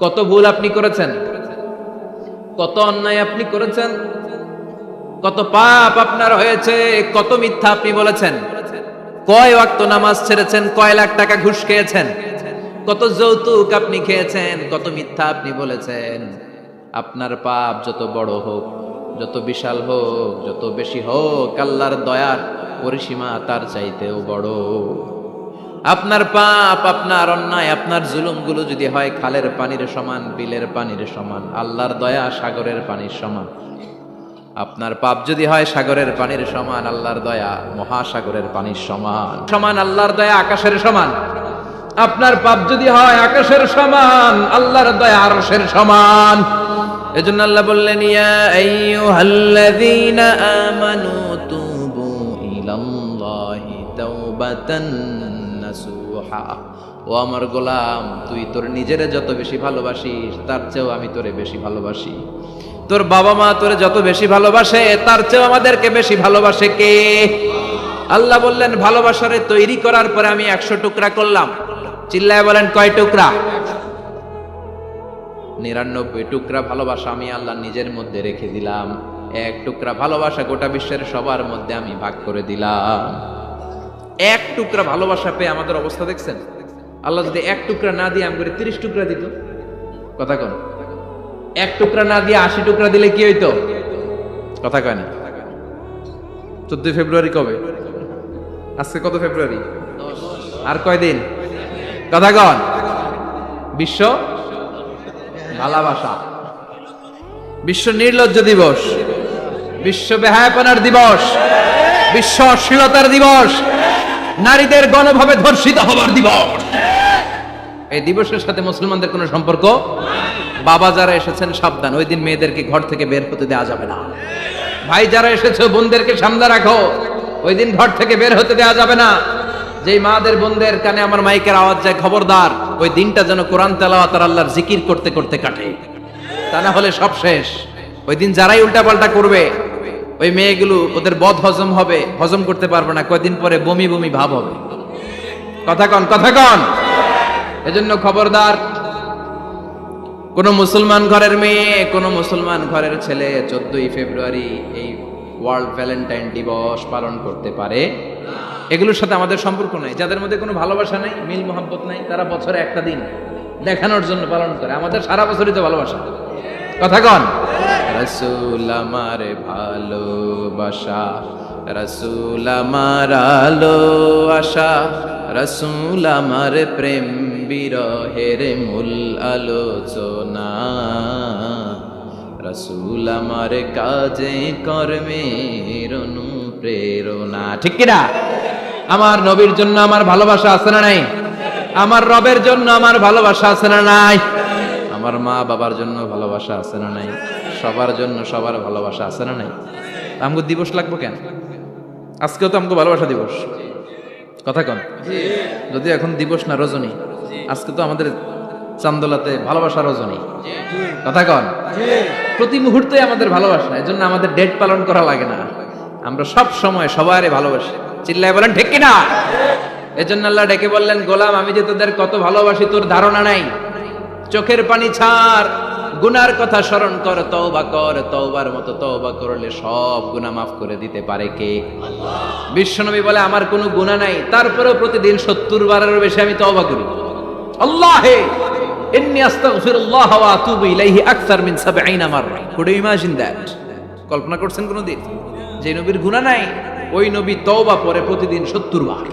কত ভুল আপনি করেছেন, কত অন্যায় আপনি করেছেন, কত পাপ আপনার হয়েছে, কত মিথ্যা আপনি বলেছেন, কয় ওয়াক্ত নামাজ ছেড়েছেন, কয় লাখ টাকা ঘুষ খেয়েছেন, কত যৌতুক আপনি খেয়েছেন, কত মিথ্যা আপনি বলেছেন। আপনার পাপ যত বড় হোক, যত বিশাল হোক, যত বেশি হোক, আল্লাহর দয়ার পরিসীমা তার চাইতেও বড়। আপনার পাপ, আপনার অন্যায়, আপনার জুলুমগুলো যদি হয় খালের পানির সমান, বিলের পানির সমান, আল্লাহর দয়া সাগরের পানির সমান। আপনার পাপ যদি হয় সাগরের পানির সমান, আল্লাহর দয়া মহাসাগরের পানির সমান সমান, আল্লাহর দয়া আকাশের সমান। আপনার পাপ যদি হয় আকাশের সমান, আল্লাহর দয়া আরশের সমান। এজন্য আল্লাহ বললেন, ইয়া আইয়ুহাল্লাযীনা আমানু তুবু ইলাল্লাহি তাওবাতান নাসুহা। ও আমার গোলাম, তুই তোর নিজেরে যত বেশি ভালোবাসিস তার চেয়েও আমি তোরে বেশি ভালোবাসি। তোর বাবা মা তোরে যত বেশি ভালোবাসে তার চেয়েও আমাদেরকে বেশি ভালোবাসে কে? আল্লাহ বললেন, ভালোবাসারে তৈরি করার পরে আমি 100 টুকরা করলাম। চিল্লায় বলেন, কয় টুকরা? 99 টুকরা ভালোবাসা আমি আল্লাহ নিজের মধ্যে রেখে দিলাম। 1 টুকরা ভালোবাসা গোটা বিশ্বের সবার মধ্যে আমি ভাগ করে দিলাম। 1 টুকরা ভালোবাসা পেয়ে আমাদের অবস্থা দেখছেন? আল্লাহ যদি 1 টুকরা না দিয়ে আমি করে 30 টুকরা দিত, কথা কন? 1 টুকরা না দিয়ে 80 টুকরা দিলে কি হইতো? কথা কয় না? 14 ফেব্রুয়ারি কবে? আজকে কত ফেব্রুয়ারি? আর কয়দিন? কথা কন? বিশ্ব ভালোবাসা, বিশ্ব নির্লজ্জ দিবস, বিশ্ব বেহায়াপনার দিবস, বিশ্ব অশ্লীলতার দিবস, নারীদের গণভাবে ধর্ষিত হবার দিবস। এই দিবসের সাথে মুসলমানদের কোনো সম্পর্ক? বাবা যারা এসেছেন সাবধান, ওই দিন মেয়েদেরকে ঘর থেকে বের হতে দেওয়া যাবে না। ভাই যারা এসেছো বোনদেরকে সামনে রাখো, ওই দিন ঘর থেকে বের হতে দেওয়া যাবে না। যেই মাদের বোনদের কানে আমার মাইকের আওয়াজ যায়, খবরদার, ওই দিনটা যেন কোরআন তেলাওয়াত আর আল্লাহর জিকির করতে করতে কাটে, তা না হলে সব শেষ। ওই দিন যারাই উল্টাপাল্টা করবে, ওই মেয়েগুলো ওদের বদ হজম হবে, হজম করতে পারবে না, কয়দিন পরে বমি বমি ভাব হবে। কথা কন, কথা কন? এজন্য খবরদার, কোন মুসলমান ঘরের মেয়ে, কোন মুসলমান ঘরের ছেলে 14ই ফেব্রুয়ারি এই ওয়ার্ল্ড ভ্যালেন্টাইন দিবস পালন করতে পারে? এগুলোর সাথে আমাদের সম্পর্ক নাই। যাদের মধ্যে কোনো ভালোবাসা নাই, মিল মোহাব্বত নাই, তারা বছরে একটা দিন দেখানোর জন্য পালন করে। আমাদের সারা বছরই তো ভালোবাসা। কথা কন? রাসূল আমার ভালোবাসা, রাসূল আমার আলো আশা, রাসূল আমার প্রেম বিরহের মূল আলোচনা, রাসূল আমার কাজে কর্মের অনুপ্রেরণা। ঠিক কিনা? আমার নবীর জন্য আমার ভালোবাসা আছে না নাই? আমার রবের জন্য আমার ভালোবাসা আছে না নাই? আমার মা বাবার জন্য ভালোবাসা আছে না নাই? সবার জন্য সবার ভালোবাসা আছে না নাই? আমগো দিবস লাগবো কেন? আজকেও তো আমগো ভালোবাসা দিবস। কথা কন? যদি এখন দিবস না, রজনী। আজকে তো আমাদের চান্দোলাতে ভালোবাসা রজনী। কথা কন? প্রতি মুহূর্তে আমাদের ভালোবাসা, এজন্য আমাদের ডেট পালন করা লাগে না। আমরা সব সময় সবারই ভালোবাসি। চিল্লায় বলেন ঠিক কিনা? এজন্য আল্লাহ ডেকে বললেন, গোলাম আমি যে তোদের কত ভালোবাসি তোর ধারণা নাই। চোখের পানি ছাড়, গুনার কথা স্মরণ কর, তওবা কর। তওবার মতো তওবা করলে সব গুনাহ মাফ করে দিতে পারে কে? আল্লাহ। বিশ্বনবী বলে, আমার কোনো গুনাহ নাই, তারপরেও প্রতিদিন 70 বারেরও বেশি আমি তওবা করি। আল্লাহে ইন্নী আস্তাগফিরুল্লাহ ওয়া আতুবু ইলাইহি আকসার মিন 70 মাররা। Could you imagine that? কল্পনা করছেন কোনদিন? যে নবীর গুনাহ নাই, ওই নবী তওবা পড়ে প্রতিদিন 70 বার,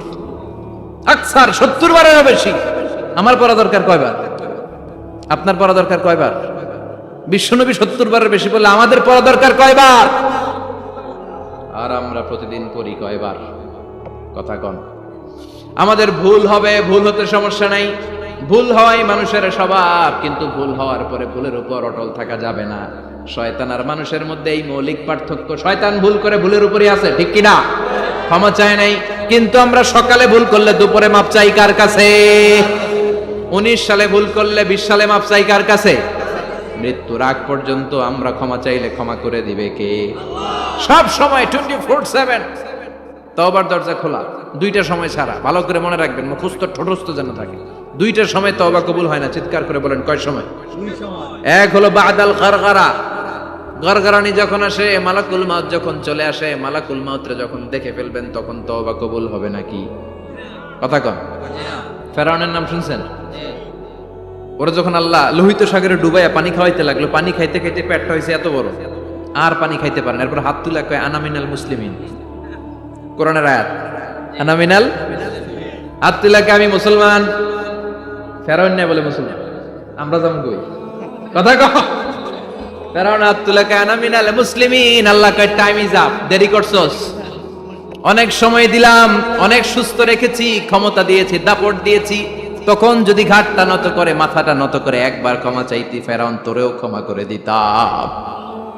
আকসার 70 বারেরও বেশি। আমার পড়া দরকার কয়বার? আপনার পড়া দরকার কয়বার? বিশ্বনবী 70 বারের বেশি বললে আমাদের পড়া দরকার কয়বার? আর আমরা প্রতিদিন পড়ি কয়বার? কথা কন? আমাদের ভুল হবে, ভুল হতে সমস্যা নাই, ভুল হওয়াই মানুষের স্বভাব, কিন্তু ভুল হওয়ার পরে ভুলের উপর অটল থাকা যাবে না। শয়তান আর মানুষের মধ্যে এই মৌলিক পার্থক্য। শয়তান ভুল করে ভুলের উপরই আছে, ঠিক কিনা? ক্ষমা চায় নাই, কিন্তু আমরা সকালে ভুল করলে দুপুরে মাপ চাই কার কাছে? 19 সালে ভুল করলে 20 সালে মাপ চাই কার কাছে? মৃত্যুর আগ পর্যন্ত আমরা ক্ষমা চাইলে ক্ষমা করে দিবে কে? সব সময় 24/7 তওবার দরজা খোলা, 2টা সময় ছাড়া। ভালো করে মনে রাখবেন, মুখস্থ ঠোঁটস্থ যেন থাকে। দুইটার সময় তওবা কবুল হয় না, চিৎকার করে বলেন কয় সময়? এক হলো বাদাল গারগারা, গারগারানি যখন আসে, মালাকুল মাউত যখন চলে আসে, মালাকুল মাউতরে যখন দেখে ফেলবেন তখন তওবা কবুল হবে নাকি? কথা কন। ফেরাউনের নাম শুনছেন? ওরা যখন আল্লাহ লোহিত সাগরে ডুবাইয়া পানি খাওয়াইতে লাগলো, পানি খাইতে খাইতে পেটটা হয়েছে এত বড়, আর পানি খাইতে পারেন। এরপর হাত তুলে কয় আনা মিনাল মুসলিমিন, কোরআনের আয়াত, আনা মিনাল, হাত তুলে কয় আমি মুসলমান। ফেরাউন না বলে মুসলমান, আমরা যেমন কই, কথা কও। ফেরাউন হাত তুলে কয় আনা মিনাল মুসলিমিন। আল্লাহ কয় টাইম ইজ আপ, দেরি করছস, অনেক সময় দিলাম, অনেক সুস্থ রেখেছি, ক্ষমতা দিয়েছি, দাপট দিয়েছি, তখন যদি ঘাটটা নত করে, মাথাটা নত করে একবার ক্ষমা চাইতি, ফেরাউন তোরেও ক্ষমা করে দিতাম।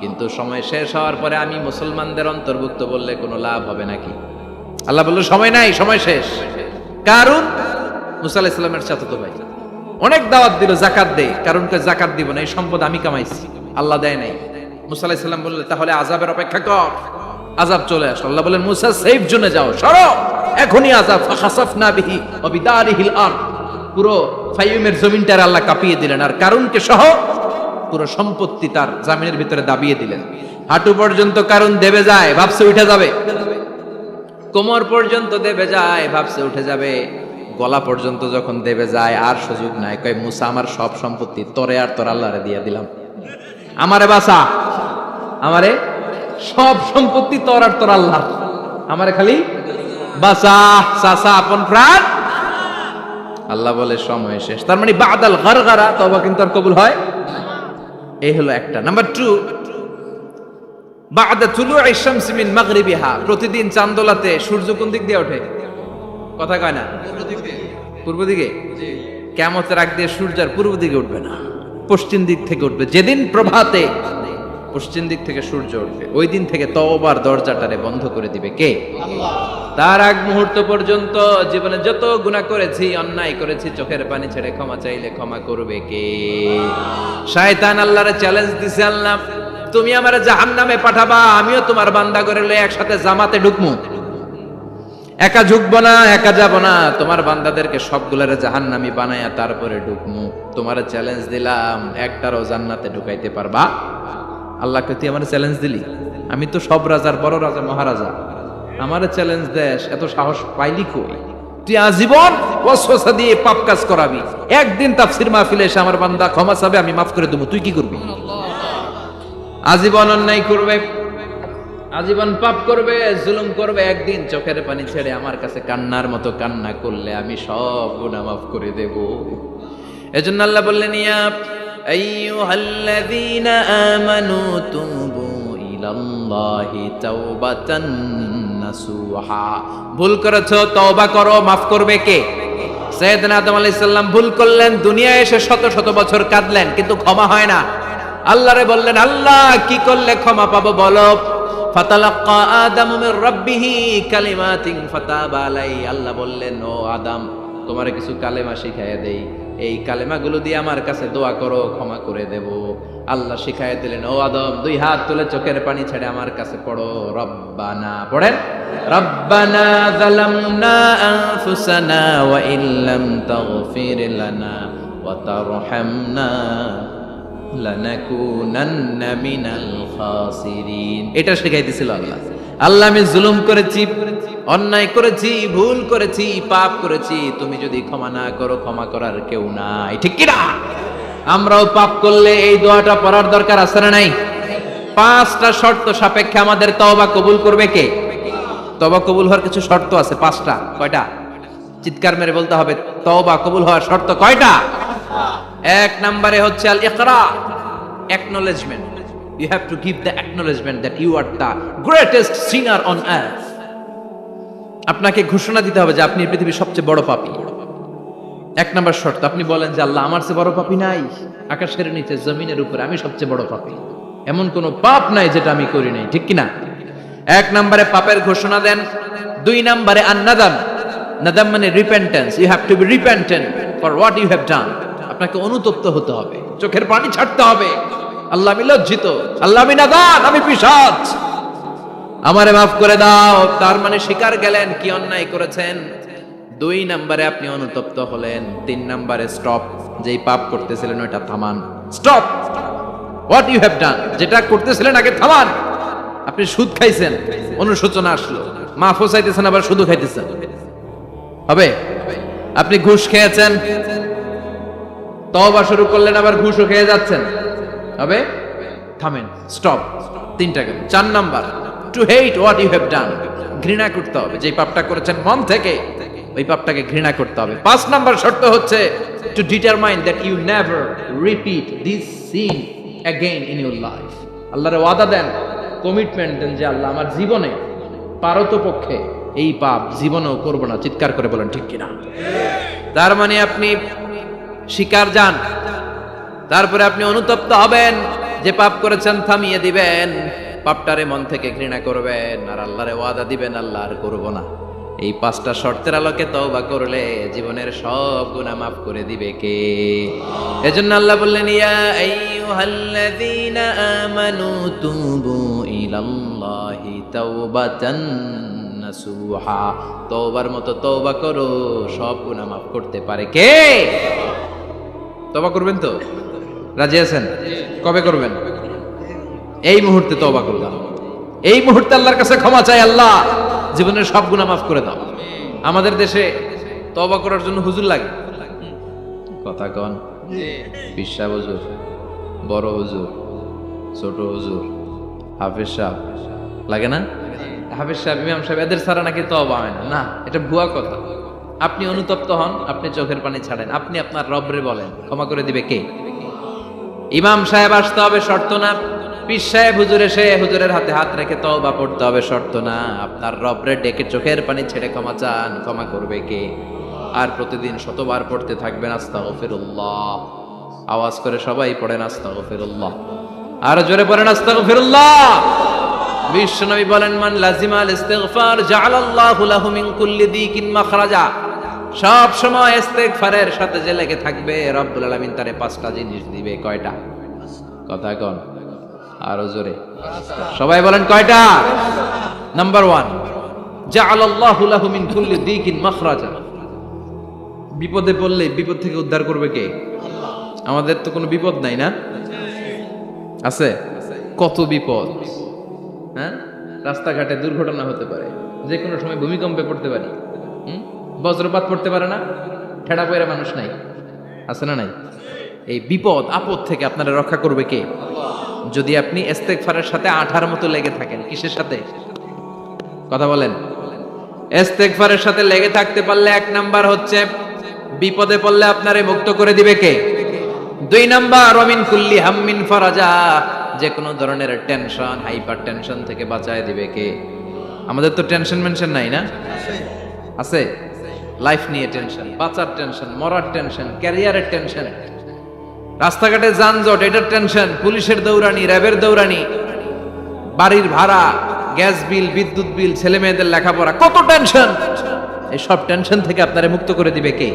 কিন্তু সময় শেষ হওয়ার পরে আমি মুসলমানদের অন্তর্ভুক্ত বললে কোনো লাভ হবে নাকি? আল্লাহ বলল সময় নাই, সময় শেষ। কারণ মুসা আলাইহিস সালামের চাচাতো ভাই অনেক দাওয়াত দিল, যাকাত দে, কারণ কে যাকাত দিব না, এই সম্পদ আমি কামাইছি, আল্লাহ দেয় নাই। মুসা আলাইহিস সালাম বললেন তাহলে আযাবের অপেক্ষা কর। আযাব চলে আসলো, আল্লাহ বলেন মুসা সেফ জোনে যাও, সরো, এখনই আযাব। ফাখাসাফনা বিহি ওয়া বিদারিহিল আরদ, পুরো ফাইয়ুমের জমিনটার আল্লাহ কাঁপিয়ে দিলেন, আর কারুনকে সহ পুরো সম্পত্তি তার জামিনের ভিতরে দাবিয়ে দিলেন। হাঁটু পর্যন্ত কারুন দেবে যায়, ভাবছে উঠে যাবে, কোমর পর্যন্ত দেবে যায়, ভাবছে উঠে যাবে, গলা পর্যন্ত যখন দেবে যায় আর সুযোগ নাই। কয় মুসা আমার সব সম্পত্তি তোরে আর তোর আল্লাহরে দিয়ে দিলাম, আমারে বাঁচা, আমারে সব সম্পত্তি তোর আর তোর আল্লাহ, আমারে খালি বাঁচা, চাচা আপন প্রাণ। আল্লাহ বলে সময় শেষ। তার মানে বাদাল গারগারা, তওবা কিন্তু আর কবুল হয়। এই হলো একটা। নাম্বার 2, বাদা তুলুই শামসি মিন মাগরিবিহা, প্রতিদিন চাঁদোলাতে সূর্য কোন দিক দিয়ে ওঠে? কথা কয় না? পূর্ব দিকে। কিয়ামতের আগ দিয়ে সূর্য আর পূর্ব দিকে উঠবে না, পশ্চিম দিক থেকে উঠবে। যেদিন প্রভাতে পশ্চিম দিক থেকে সূর্য উঠবে, ওই দিন থেকে তওবার দরজাটারে বন্ধ করে দিবে কে? আল্লাহ। তার আগ মুহূর্ত পর্যন্ত জীবনে যত গুনাহ করেছি, অন্যায় করেছি, চোখের পানি ছেড়ে ক্ষমা চাইলে ক্ষমা করবে কে? শয়তান আল্লাহরে চ্যালেঞ্জ দিছে, আল্লাহ তুমি আমারে জাহান্নামে পাঠাবা, আমিও তোমার বান্দা করে লয়ে একসাথে জামাতে ঢুকমু, একা ঝুঁকবো না, একা যাব না, তোমার বান্দাদেরকে সবগুলোরে জাহান্নামী বানায়া তারপরে ঢুকমু। তোমারে চ্যালেঞ্জ দিলাম, একটারও জান্নাতে ঢুকাইতে পারবা? আল্লাহকে তুই আমার চ্যালেঞ্জ দিলি? আমি তো সব রাজার বড় রাজা, মহারাজা, আমারে চ্যালেঞ্জ দেশ, এত সাহস পাইলি কই? তুই আজীবন ওয়াসওয়াসা দিয়ে পাপ কাজ করাবি, একদিন তাফসীর মাহফিলে এসে আমার বান্দা ক্ষমা চাবে, আমি মাফ করে দেবো, তুই কি করবি? আজীবন অন্যায় করবে, আজীবন পাপ করবে, জুলুম করবে, একদিন চোখের পানি ছেড়ে আমার কাছে কান্নার মতো কান্না করলে আমি সব গুনাহ মাফ করে দেব। এজন্য আল্লাহ বললেন ইয়া আইয়ুহাল্লাযীনা আমানু তুবু ইলাল্লাহি তাওবাতান নাসুহা, ভুল করেছো তওবা করো, মাফ করবে কে? সাইয়েদনা আদম আলাইহিস সালাম ভুল করলেন, দুনিয়ায় এসে শত শত বছর কাঁদলেন, কিন্তু ক্ষমা হয় না। আল্লাহরে বললেন আল্লাহ কি করলে ক্ষমা পাবো বলো? ফাতালাক্কা আদামু মির রাব্বিহি কালিমাতিন ফাতাবা আলাইহি, আল্লাহ বললেন ও আদম তোমারে কিছু কালেমা শিখাইয়া দেই, এই কালেমাগুলো দিয়ে আমার কাছে দোয়া করো, ক্ষমা করে দেব। আল্লাহ শিখাইয়া দিলেন ও আদম দুই হাত তুলে চোখের পানি ছেড়ে আমার কাছে পড়ো, রব্বানা, পড়েন, রব্বানা যালামনা আনফুসানা ওয়া ইল্লাম তাগফির লানা ওয়া তারহামনা লানাকুনান্না মিনাল খাসিরিন। এটা শিখাই দিয়েছিল আল্লাহ। আল্লাহ আমি জুলুম করেছি, অন্যায় করেছি, ভুল করেছি, পাপ করেছি, তুমি যদি ক্ষমা না করো ক্ষমা করার কেউ নাই, ঠিক কি না? আমরাও পাপ করলে এই দোয়াটা পড়ার দরকার আছে না নাই? 5টা শর্ত সাপেক্ষে আমাদের তওবা কবুল করবে কে? তওবা কবুল হওয়ার কিছু শর্ত আছে 5টা। কয়টা? চিৎকার মেরে বলতে হবে, তওবা কবুল হওয়ার শর্ত কয়টা? 1 নম্বরে হচ্ছে আল ইকরা, acknowledgement. You have to give the acknowledgement that you are the greatest sinner on earth. আপনাকে ঘোষণা দিতে হবে যে আপনি পৃথিবীর সবচেয়ে বড় পাপী। 1 নম্বর শর্ত, আপনি বলেন যে আল্লাহ আমার চেয়ে বড় পাপী নাই, আকাশের নিচে জমিনের উপরে আমি সবচেয়ে বড় পাপী, এমন কোনো পাপ নাই যেটা আমি করি নাই, ঠিক কি না? 1 নম্বরে পাপের ঘোষণা দেন। 2 নম্বরে আন-নাদাম, নাদাম মানে repentance, you have to be repentant for what you have done. আপনাকে অনুতপ্ত হতে হবে, চোখের পানি ছাড়তে হবে, আল্লাহ আমি লজ্জিত, আল্লাহ আমি নাদান, আমি পিশাচ, আমারে মাফ করে দাও। তার মানে স্বীকার গেলেন কি অন্যায় করেছেন, 2 নম্বরে আপনি অনুতপ্ত হলেন, 3 নম্বরে স্টপ, যেই পাপ করতেছিলেন ওটা থামান। Stop what you have done, যেটা করতেছিলেন আগে থামান। আপনি সুদ খাইছেন, অনুশোচনা আসলো, মাফও চাইতেছেন, আবার সুদও খাইতেছেন, হবে? আপনি ঘুষ খেয়েছেন, তওবা শুরু করলেন, আবার ঘুষও খেয়ে যাচ্ছেন, হবে? থামেন, স্টপ। 3টা গেল। 4 number, to hate what you have done, ঘৃণা করতে হবে, যে পাপটা করেছেন মন থেকে ওই পাপটাকে ঘৃণা করতে হবে। 5 নাম্বার শর্ত হচ্ছে to determine that you never repeat this sin again in your life. আল্লাহর ওয়াদা দেন, কমিটমেন্ট দেন যে আল্লাহ আমার জীবনে পারতপক্ষে এই পাপ জীবনেও করব না। চিৎকার করে বলেন ঠিক কিনা? তার মানে আপনি শিকার যান, তারপরে আপনি অনুতপ্ত হবেন, যে পাপ করেছেন থামিয়ে দিবেন, পাপটারে মন থেকে ঘৃণা করবেন, আর আল্লাহরে ওয়াদা দিবেন আল্লাহ আর করব না। এই 5টা শর্তের আলোকে তওবা করলে জীবনের সব গুনাহ মাফ করে দিবে কে? এজন্য আল্লাহ বললেন, ইয়া আইয়ুহাল্লাযীনা আমানু তুবু ইলাল্লাহি তাওবাতান নাসুহা, তওবার মতো তওবা করো, সব গুনাহ মাফ করতে পারে কে? তওবা করবেন তো? রাজি আছেন? কবে করবেন? এই মুহূর্তে তওবা করলাম, এই মুহূর্তে আল্লাহর কাছে ক্ষমা চাই, আল্লাহ জীবনের সব গুনাহ মাফ করে দাও। আমাদের দেশে তওবা করার জন্য হুজুর লাগে, কথা কন? পীর সাহেব হুজুর, বড় হুজুর, ছোট হুজুর, হাফেজ সাহেব, লাগে না? হাফেজ সাহেব, ইমাম সাহেব, এদের ছাড়া নাকি তওবা হয় না। না, এটা ভুয়া কথা। আপনি অনুতপ্ত হন, আপনি চোখের পানি ছাড়েন, আপনি আপনার রবরে বলেন, ক্ষমা করে দিবে কে? ইমাম সাহেব আসতে হবে শর্ত না, পীর সাহেব হুজুর এসে হুজুরের হাতে হাত রেখে তওবা পড়তে হবে শর্ত না। আপনার রবরে ডেকে চোখের পানি ছেড়ে ক্ষমা চান, ক্ষমা করবে কে? আর প্রতিদিন শতবার পড়তে থাকবেন আস্তাগফিরুল্লাহ। আওয়াজ করে সবাই পড়েন আস্তাগফিরুল্লাহ, আর জোরে পড়েন আস্তাগফিরুল্লাহ। বিশ্বনবী বলেন, মান লাজিমাল ইস্তিগফার জাআলাল্লাহু লাহু মিন কুল্লি দিকিন মাখরাজা, সব সময় ইস্তিগফারের সাথে যে লেগে থাকবে রব্বুল আলামিন তারে 5টা জিনিস দিবে। কয়টা? কথা কন, আরো জোরে সবাই বলেন কয়টা? নাম্বার 1, জাআলাল্লাহু লাহু মিন কুল্লি দিকিন মাখরাজা, বিপদে পড়লে বিপদ থেকে উদ্ধার করবে কে? আমাদের তো কোনো বিপদ নাই না? আছে? কত বিপদ, হ্যাঁ? রাস্তাঘাটে দুর্ঘটনা হতে পারে, যে কোনো সময় ভূমিকম্পে পড়তে পারি, বজ্রপাত পড়তে পারে না, ঠেড়া পয়রা মানুষ নাই, আছে না নাই? এই বিপদ আপদ থেকে আপনারা রক্ষা করবে কে? যদি আপনি ইস্তেগফারের সাথে আঠার মতো লেগে থাকেন। কিসের সাথে? কথা বলেন। ইস্তেগফারের সাথে লেগে থাকতে পারলে 1 নাম্বার হচ্ছে বিপদে পড়লে আপনারে মুক্ত করে দিবে কে? 2 নাম্বার, ওয়ামিন কুল্লি হাম্মিন ফারাজা, যে কোনো ধরনের টেনশন, হাইপার টেনশন থেকে বাঁচায় দিবে কে? আমাদের তো টেনশন মেনশন নাই না? আছে? লাইফ নিয়ে টেনশন, বাঁচার টেনশন, মরার টেনশন, ক্যারিয়ারের টেনশন, রাস্তাঘাটে যানজট, এটার টেনশন, পুলিশের দৌড়ানি, র্যাবের দৌড়ানি, বাড়ির ভাড়া, গ্যাস বিল, বিদ্যুৎ বিল, ছেলে মেয়েদের লেখাপড়া, কত টেনশন। এই সব টেনশন থেকে আপনারে মুক্ত করে দিবে কে?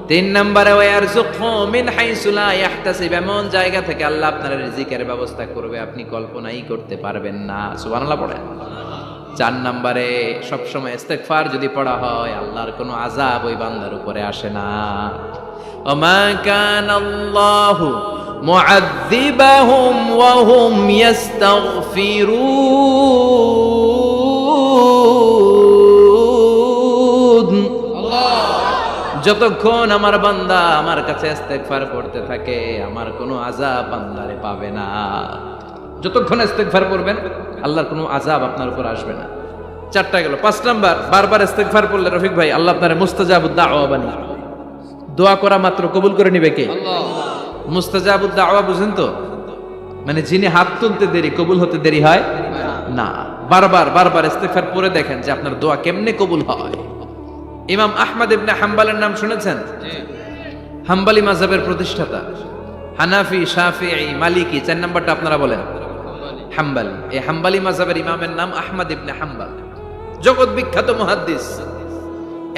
3 নম্বরে, ওয়ারযুকহু মিন হাইসু লা ইয়াহতাসিব, এমন জায়গা থেকে আল্লাহ আপনার রিজিকের ব্যবস্থা করবে আপনি কল্পনাই করতে পারবেন না। সুবহানাল্লাহ পড়েন। 4 নম্বরে, সবসময় ইস্তেগফার যদি পড়া হয় আল্লাহর কোনো আযাব ওই বান্দার উপরে আসে না। ওমা কানাল্লাহু মুআযযিবাহুম ওয়া হুম ইস্তাগফিরুন, যতক্ষণ আমার বান্দা আমার কাছে ইস্তেগফার পড়তে থাকে আমার কোনো আযাব বান্দারে পাবে না। যতক্ষণ ইস্তেগফার পড়বেন আল্লাহর কোনো আযাব আপনার উপর আসবে না। 4টা গেল। 5 নাম্বার, বারবার ইস্তেগফার পড়লে রফিক ভাই আল্লাহ আপনারে মুস্তাজাবুদ দাওয়া বানিয়ে, দোয়া করা মাত্র কবুল করে নিবে কে? আল্লাহ। মুস্তাজাবুদ দাওয়া বুঝেন তো? মানে যিনি হাত তুলতে দেরি কবুল হতে দেরি হয় না। বারবার ইস্তেগফার পড়ে দেখেন যে আপনার দোয়া কেমনে কবুল হয়। ইমাম আহমদ ইবনে হাম্বলের নাম শুনেছেন? হাম্বলি মাযহাবের প্রতিষ্ঠাতা, হানাফি, শাফিঈ, মালিকি। 4 নাম্বারটা আপনারা বলেন হাম্বলি। এই হাম্বলি মাযহাবের ইমামের নাম আহমদ ইবনে হাম্বল, জগৎ বিখ্যাত মুহাদ্দিস।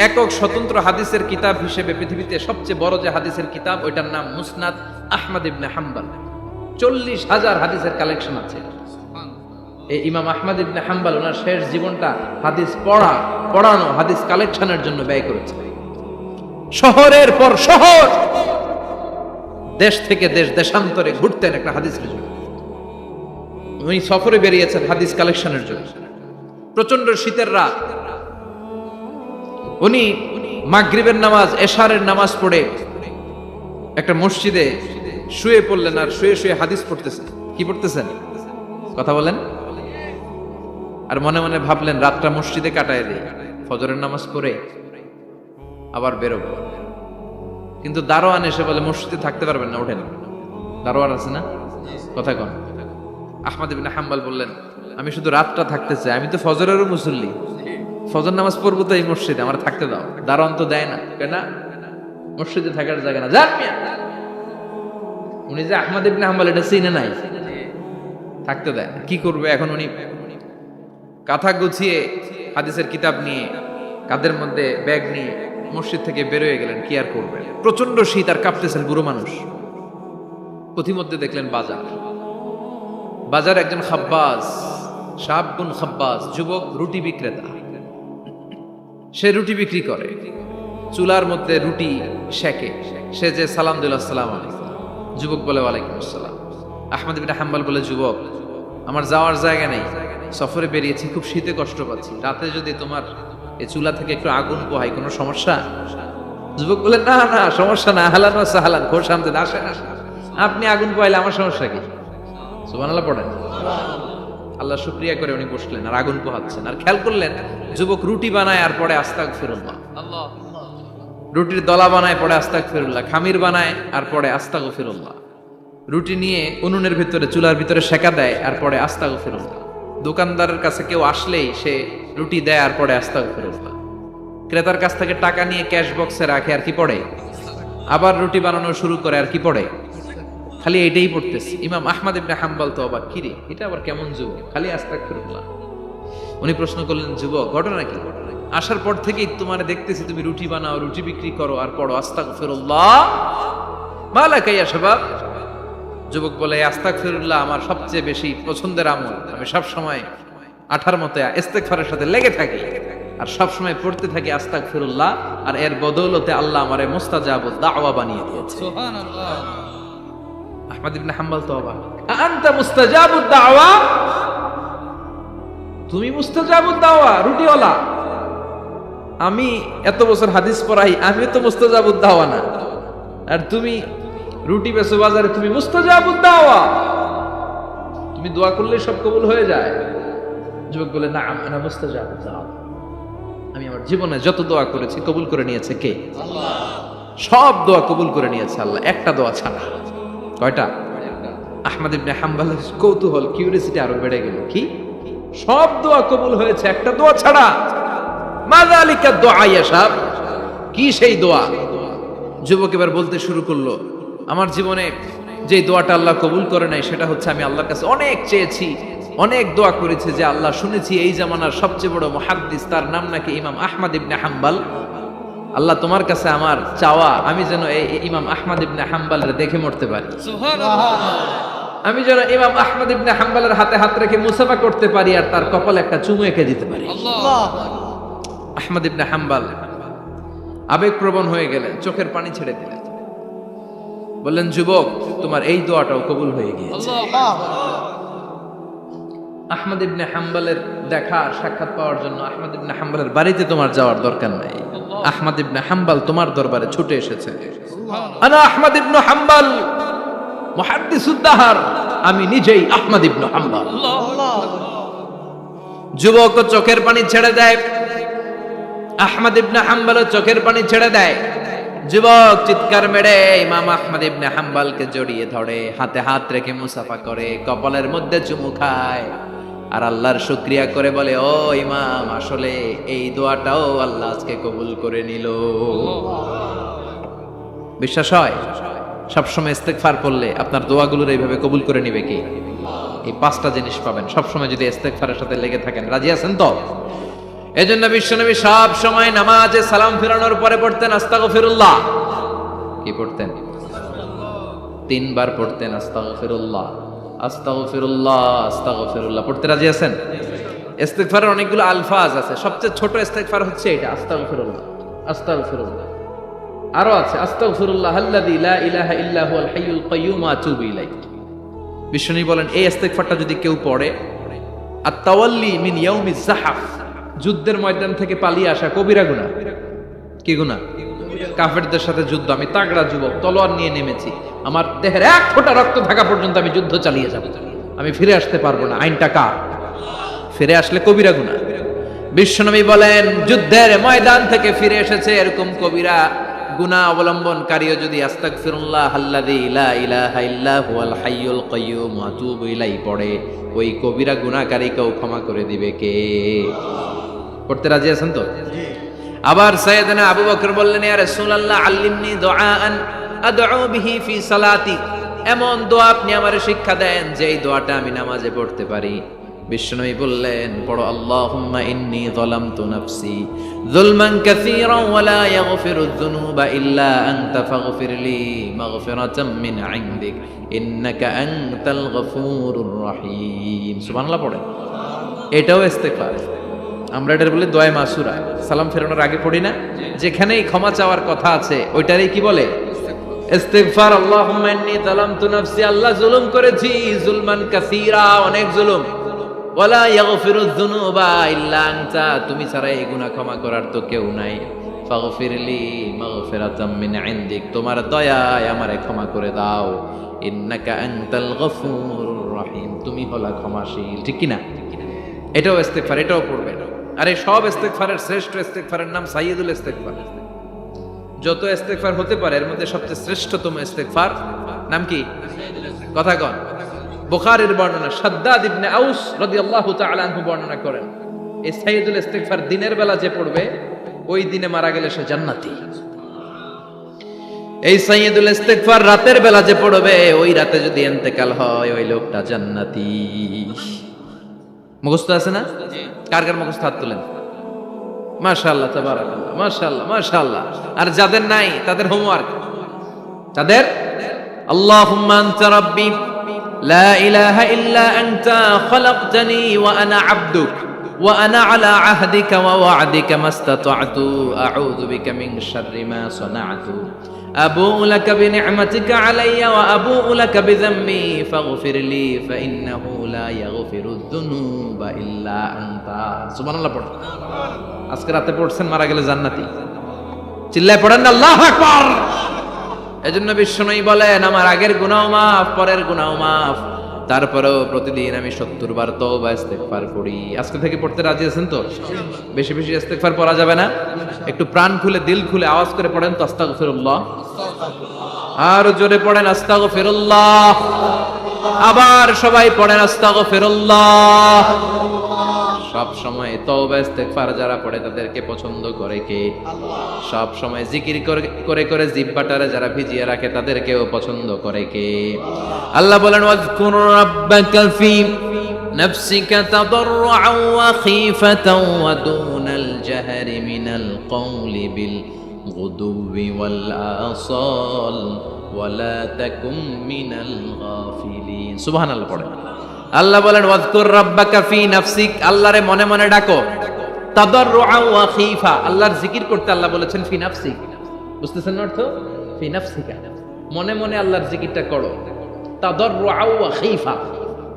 একক স্বতন্ত্র হাদিসের কিতাব হিসেবে পৃথিবীতে সবচেয়ে বড় যে হাদিসের কিতাব ওইটার নাম মুসনাদ আহমদ ইবনে হাম্বল। 40,000 হাদিসের কালেকশন আছে। এই ইমাম আহমদ ইবনে হাম্বল ওনার শেষ জীবনটা হাদিস পড়ানো হাদিস কালেকশনের জন্য ব্যয় করেছে। শহরের পর শহর, দেশ থেকে দেশ, দেশান্তরে ঘুরতেন একটা হাদিসের জন্য। উনি সফরে বেরিয়েছেন হাদিস কালেকশনের জন্য। প্রচন্ড শীতের রাত, উনি মাগরিবের নামাজ, এশারের নামাজ পড়ে একটা মসজিদে শুয়ে পড়লেন, আর শুয়ে শুয়ে হাদিস পড়তেছেন। কি পড়তেছেন? কথা বলেন। আর মনে মনে ভাবলেন রাতটা মসজিদে কাটায় দিই, ফজরের নামাজ পড়ে আবার বেরোবো। কিন্তু দারোয়ান এসে বলে মসজিদে থাকতে পারবেন না, ওঠেন। দারোয়ান আছে না? কথা কন। আহমদ ইবনে হাম্বল বললেন আমি শুধু রাতটা থাকতে চাই, আমি তো ফজরেরও মুসল্লি, ফজর নামাজ পড়বো তো এই মসজিদে, আমার থাকতে দাও। দারোয়ান তো দেয় না, কেন? মসজিদে থাকার জায়গা না, যান মিয়া। উনি যে আহমদ ইবনে হাম্বল এটা চিনে নাই, থাকতে দেয় না। কি করবে এখন? উনি কাঁথা গুছিয়ে হাদিসের কিতাব নিয়ে কাঁধের মধ্যে ব্যাগ নিয়ে মসজিদ থেকে বেরোয় গেলেন। কি আর করবেন, প্রচন্ড শীত, আর কাঁপতেছেন বুড়ো মানুষ। পথিমধ্যে দেখলেন বাজার একজন খাব্বাস, শাবগুন খাব্বাস, যুবক রুটি বিক্রেতা। সে রুটি বিক্রি করে, চুলার মধ্যে রুটি সেকে। সে যে সালাম দিল আসসালামু আলাইকুম, যুবক বলে ওয়ালাইকুম আসসালাম। আহমদ ইবনে হাম্বল বলে যুবক আমার যাওয়ার জায়গা নেই, সফরে বেরিয়েছি, খুব শীতে কষ্ট পাচ্ছি, রাতে যদি তোমার এই চুলা থেকে একটু আগুন পোহাই কোনো সমস্যা? যুবক বলে না না সমস্যা না, আহলান ওয়া সাহলান, খোশ আমদেদ, আসেন আসেন, আপনি আগুন পোহাইলে আমার সমস্যা কি? সুবহানাল্লাহ পড়েন। আল্লাহ শুকরিয়া করে উনি বসলেন আর আগুন পোহাচ্ছেন। আর খেয়াল করলেন যুবক রুটি বানায় আর পরে আস্তাগফিরুল্লাহ, রুটির দলা বানায় পরে আস্তাগফিরুল্লাহ, খামির বানায় আর পরে আস্তাগফিরুল্লাহ, রুটি নিয়ে উনুনের ভিতরে চুলার ভিতরে সেকা দেয় আর পরে আস্তাগফিরুল্লাহ। দোকানদারের কাছে কেউ আসলেই সে রুটি দেয় আর পরে আস্তাগফিরুল্লাহ। ক্রেতার কাছ থেকে টাকা নিয়ে ক্যাশ বক্সে রাখে আর কি পড়ে? আবার রুটি বানানো শুরু করে আর কি পড়ে? খালি এটাই পড়তেছে। ইমাম আহমদ ইবনে হাম্বল তো অবাক, কি রে এটা আবার কেমন যুবক, খালি আস্তাগফিরুল্লাহ। উনি প্রশ্ন করলেন যুবক ঘটনা কি? আসার পর থেকেই তোমার দেখতেছি তুমি রুটি বানাও, রুটি বিক্রি করো আর পড়ো আস্তাগফিরুল্লাহ, মালাকা ইয়া শাবাব। যুবক বলে আস্তাগফিরুল্লাহ আমার সবচেয়ে বেশি পছন্দের আমল, আমি সব সময় আঠার মতো ইস্তেগফারের সাথে লেগে থাকি আর সব সময় পড়তে থাকি আস্তাগফিরুল্লাহ, আর এর বদৌলতে আল্লাহ আমারে মুস্তাজাবুদ দাওয়া বানিয়ে দিয়েছে। সুবহানাল্লাহ। আহমদ ইবনে হাম্বল তো অবাক, আনতা মুস্তাজাবুদ দাওয়া, তুমি মুস্তাজাবুদ দাওয়া রুটিওয়ালা? আমি এত বছর হাদিস পড়াই, আমি তো মুস্তাজাবুদ দাওয়া না, আর তুমি রুটি বেচো বাজারে, তুমি মুস্তাজাবুদ দাওয়া, তুমি দোয়া করলে সব কবুল হয়ে যায়? যুবক বলে না আনা মুস্তাজাবুদ দাওয়া, আমি আমার জীবনে যত দোয়া করেছি কবুল করে নিয়েছে কে? আল্লাহ। সব দোয়া কবুল করে নিয়েছে আল্লাহ, একটা দোয়া ছাড়া। কয়টা? আহমদ ইবনে হাম্বলের কৌতূহল, কিউরিওসিটি আরো বেড়ে গেল। কি? সব দোয়া কবুল হয়েছে একটা দোয়া ছাড়া। মাযালিকা দুআ ইয়া শাব, কি সেই দোয়া? যুবক এবার বলতে শুরু করলো আমার জীবনে যে দোয়াটা আল্লাহ কবুল করে নাই সেটা হচ্ছে আমি আল্লাহর কাছে অনেক চেয়েছি, অনেক দোয়া করেছি যে আল্লাহ শুনেছি এই জামানার সবচেয়ে বড় মুহাদ্দিস, তার নাম নাকি ইমাম আহমদ ইবনে হাম্বল। আল্লাহ তোমার কাছে আমার চাওয়া আমি যেন এই ইমাম আহমদ ইবনে হাম্বলের দেখে মরতে পারি। সুবহানাল্লাহ। আমি যেন ইমাম আহমদ ইবনে হাম্বলের হাতে হাত রেখে মুসাফা করতে পারি আর তার কপালে একটা চুমু এঁকে দিতে পারি। আল্লাহ। আহমদ ইবনে হাম্বল আবেগপ্রবণ হয়ে গেলেন, চোখের পানি ছেড়ে দিলেন, বললেন যুবক তোমার এই দোয়াটাও কবুল হয়ে গিয়েছে। আহমদ ইবনে হাম্বলের দেখা সাক্ষাৎ পাওয়ার জন্য আহমদ ইবনে হাম্বলের বাড়িতে তোমার যাওয়ার দরকার নাই, আহমদ ইবনে হাম্বল তোমার দরবারে ছুটে এসেছে। আনা আহমদ ইবনে হাম্বল মুহাদ্দিসুদ দাহর, আমি নিজেই আহমদ ইবনে হাম্বল। যুবক চোখের পানি ছেড়ে দেয়, আহমদ ইবনে হাম্বল চোখের পানি ছেড়ে দেয়। যুবক চিৎকার মেরে ইমাম আহমদ ইবনে হাম্বলকে জড়িয়ে ধরে, হাতে হাত রেখে মুসাফা করে, কপালের মধ্যে চুমু খায় আর আল্লাহর শুকরিয়া করে বলে ও ইমাম আসলে এই দোয়াটাও আল্লাহ আজকে কবুল করে নিল। বিশ্বাস হয় সবসময় ইস্তেগফার করলে আপনার দোয়াগুলোর এইভাবে কবুল করে নিবে কি? এই পাঁচটা জিনিস পাবেন সবসময় যদি ইস্তেগফারের সাথে লেগে থাকেন। রাজি আছেন তো? এজন্য বিশ্বনবী সব সময় নামাজে সালাম ফিরানোর পরে পড়তেন আস্তাগফিরুল্লাহ। কি পড়তেন? 3 বার পড়তেন আস্তাগফিরুল্লাহ। আস্তাগফিরুল্লাহ, আস্তাগফিরুল্লাহ পড়তে রাজি আছেন? ইস্তিগফারের অনেকগুলো আলফাজ আছে, সবচেয়ে ছোট ইস্তিগফার হচ্ছে এটা, আস্তাগফিরুল্লাহ, আস্তাগফিরুল্লাহ। আরো আছে আস্তাগফিরুল্লাহ আল্লাযী লা ইলাহা ইল্লা হুয়াল হাইয়ুল কাইয়্যুম ওয়া আতুবু ইলাইহি। বিশ্বনবী বলেন এই ইস্তিগফারটা যদি কেউ পড়ে, আত-তাওয়াল্লি মিন ইয়াউমিজ যাহাফ, যুদ্ধের ময়দান থেকে পালিয়ে আসা কবিরা গুনাহ। কি গুনাহ? কাফেরদের সাথে যুদ্ধ, আমি তাগড়া যুবক, তলোয়ার নিয়ে নেমেছি, আমার দেহের এক ফোঁটা রক্ত থাকা পর্যন্ত আমি যুদ্ধ চালিয়ে যাব, আমি ফিরে আসতে পারবো না, আইনটা কার? ফিরে আসলে কবিরা গুনাহ। বিশ্বনবী বলেন যুদ্ধের ময়দান থেকে ফিরে এসেছে এরকম কবিরা গুনাহ অবলম্বনকারীও যদি আস্তাগফিরুল্লাহ আল্লাযী লা ইলাহা ইল্লা হুয়াল হাইয়ুল কাইয়্যুম ওয়া আতুবু ইলাইহি পড়ে, ওই কবিরা গুনাহকারীকেও ক্ষমা করে দিবে কে? পড়তে রাজি আছেন তো? আবার সাইয়েদনা আবু বকর বললেন, ইয়া রাসূলুল্লাহ আল্লিমনি দুআআন আদউ বিহি ফি সালাতি, এমন দোয়া আপনি আমারে শিক্ষা দেন যে এই দোয়াটা আমি নামাজে পড়তে পারি। বিশ্বনবী বললেন পড়ো, আল্লাহুম্মা ইন্নী যালামতু নাফসি যুলমান কাসীরান ওয়া লা ইয়াগফিরুয যুনুবা ইল্লা আনতা ফাগফিরলি মাগফিরাতাম মিন ইনদিক ইন্নাকা আনতাল গফুরুর রহিম। সুবহানাল্লাহ পড়ে, এটাও ইস্তিগফার। আমরা এটার বলি দোয়া মাসুরা, সালাম ফেরানোর আগে পড়ি না? যেখানেই ক্ষমা চাওয়ার কথা আছে ওইটারই কি বলে? ইস্তিগফার। আল্লাহুম্মা ইন্নী যালামতু নাফসি, আল্লাহ জুলুম করেছি, যুলমান কাসীরা, অনেক জুলুম, ওয়ালা ইয়াগফিরুয যুনুবা ইল্লা আনতা, তুমি ছাড়া এই গুনাহ ক্ষমা করার তো কেউ নাই, ফাগফিরলি মাগফিরাতাম মিন ইনদিক, তোমার দয়ায় আমারে ক্ষমা করে দাও, ইন্নাকা আনতাল গফুরুর রহিম, তুমি হলা ক্ষমাশীল। ঠিক কি না? এটাও ইস্তিগফার, এটাও পড়বেন। আরে সব ইস্তিগফারের শ্রেষ্ঠ ইস্তিগফারের নাম সাইয়্যিদুল ইস্তিগফার। যত ইস্তিগফার হতে পারে এর মধ্যে সবচেয়ে শ্রেষ্ঠতম ইস্তিগফার নাম কি? কথা কন। বুখারীর বর্ণনা, শাদ্দাদ ইবনে আউস রাদিয়াল্লাহু তাআলা আনহু বর্ণনা করেন, এই সাইয়্যিদুল ইস্তিগফার দিনের বেলা যে পড়বে ওই দিনে মারা গেলে সে জান্নাতি। এই সাইয়্যিদুল ইস্তিগফার রাতের বেলা যে পড়বে ওই রাতে যদি ইন্তেকাল হয় ওই লোকটা জান্নাতি। মুখস্থ আছে না? কার কার মুখস্থ হাত তুলেন। মাশাআল্লাহ, তাবারাকাল্লাহ, মাশাআল্লাহ, মাশাআল্লাহ। আর যাদের নাই তাদের হোমওয়ার্ক, তাদের আল্লাহুম্মা আনতা রাব্বি লা ইলাহা ইল্লা আনতা খালাকতানি ওয়া আনা আবদুক ওয়া আনা আলা আহদিকা ওয়া ওয়া'দিকা মাস্তাতা'তু আউযু বিকা মিন শাররি মা সানা'তু আবু'ু লাকা বিনি'মাতিকা আলাইয়া ওয়া আবু'ু লাকা বিযামবি ফাগফিরলি ফাইন্নাহু লা ইয়াগফিরুয যুনুবা ইল্লা আনতা। সুবহানাল্লাহ পড়ুন। আজকে রাতে পড়ছেন, মারা গেলে জান্নাতি। চিল্লায় পড়েন আল্লাহু আকবার। এজন্য বিশ্বনবী বলেন আমার আগের গুনাহ মাফ, পরের গুনাহ মাফ, তারপরেও প্রতিদিন আমি 70 বার তওবা ইস্তিগফার পড়ি। আজকে থেকে পড়তে রাজি আছেন তো? বেশি বেশি ইস্তিগফার পড়া যাবে না? একটু প্রাণ খুলে দিল খুলে আওয়াজ করে পড়েন তো আস্তাগফিরুল্লাহ। আর জোরে পড়েন আস্তাগফিরুল্লাহ। আবার সবাই পড়েন আস্তাগফিরুল্লাহ। সব সময় তওবা ইস্তিগফার যারা পড়ে তাদেরকে পছন্দ করে কে? সব সময় জিকির করে করে জিহ্বাটারে যারা ভিজিয়ে রাখে তাদেরকেও পছন্দ করে কে? আল্লাহ বলেন ওয়াজকুর রাব্বাকা ফি নাফসিকা তাদাররুআন ওয়া খীফাতান ওয়া দুনাল জাহরি মিনাল কওলি বিল গুদুবি ওয়াল আসাল ওয়া লা তাকুম মিনাল গাফিলিন। সুবহানাল্লাহ পড়েন। আল্লাহ বলেন ওয়াজকুর রাব্বাকা ফি নাফসিক, আল্লাহরে মনে মনে ডাকো, তাদাররুআন ওয়া খীফা, আল্লাহর জিকির করতে আল্লাহ বলেছেন ফি নাফসিক। বুঝতেছেন অর্থ? ফি নাফসিকা, মনে মনে আল্লাহর জিকিরটা করো। তাদাররুআন ওয়া খীফা,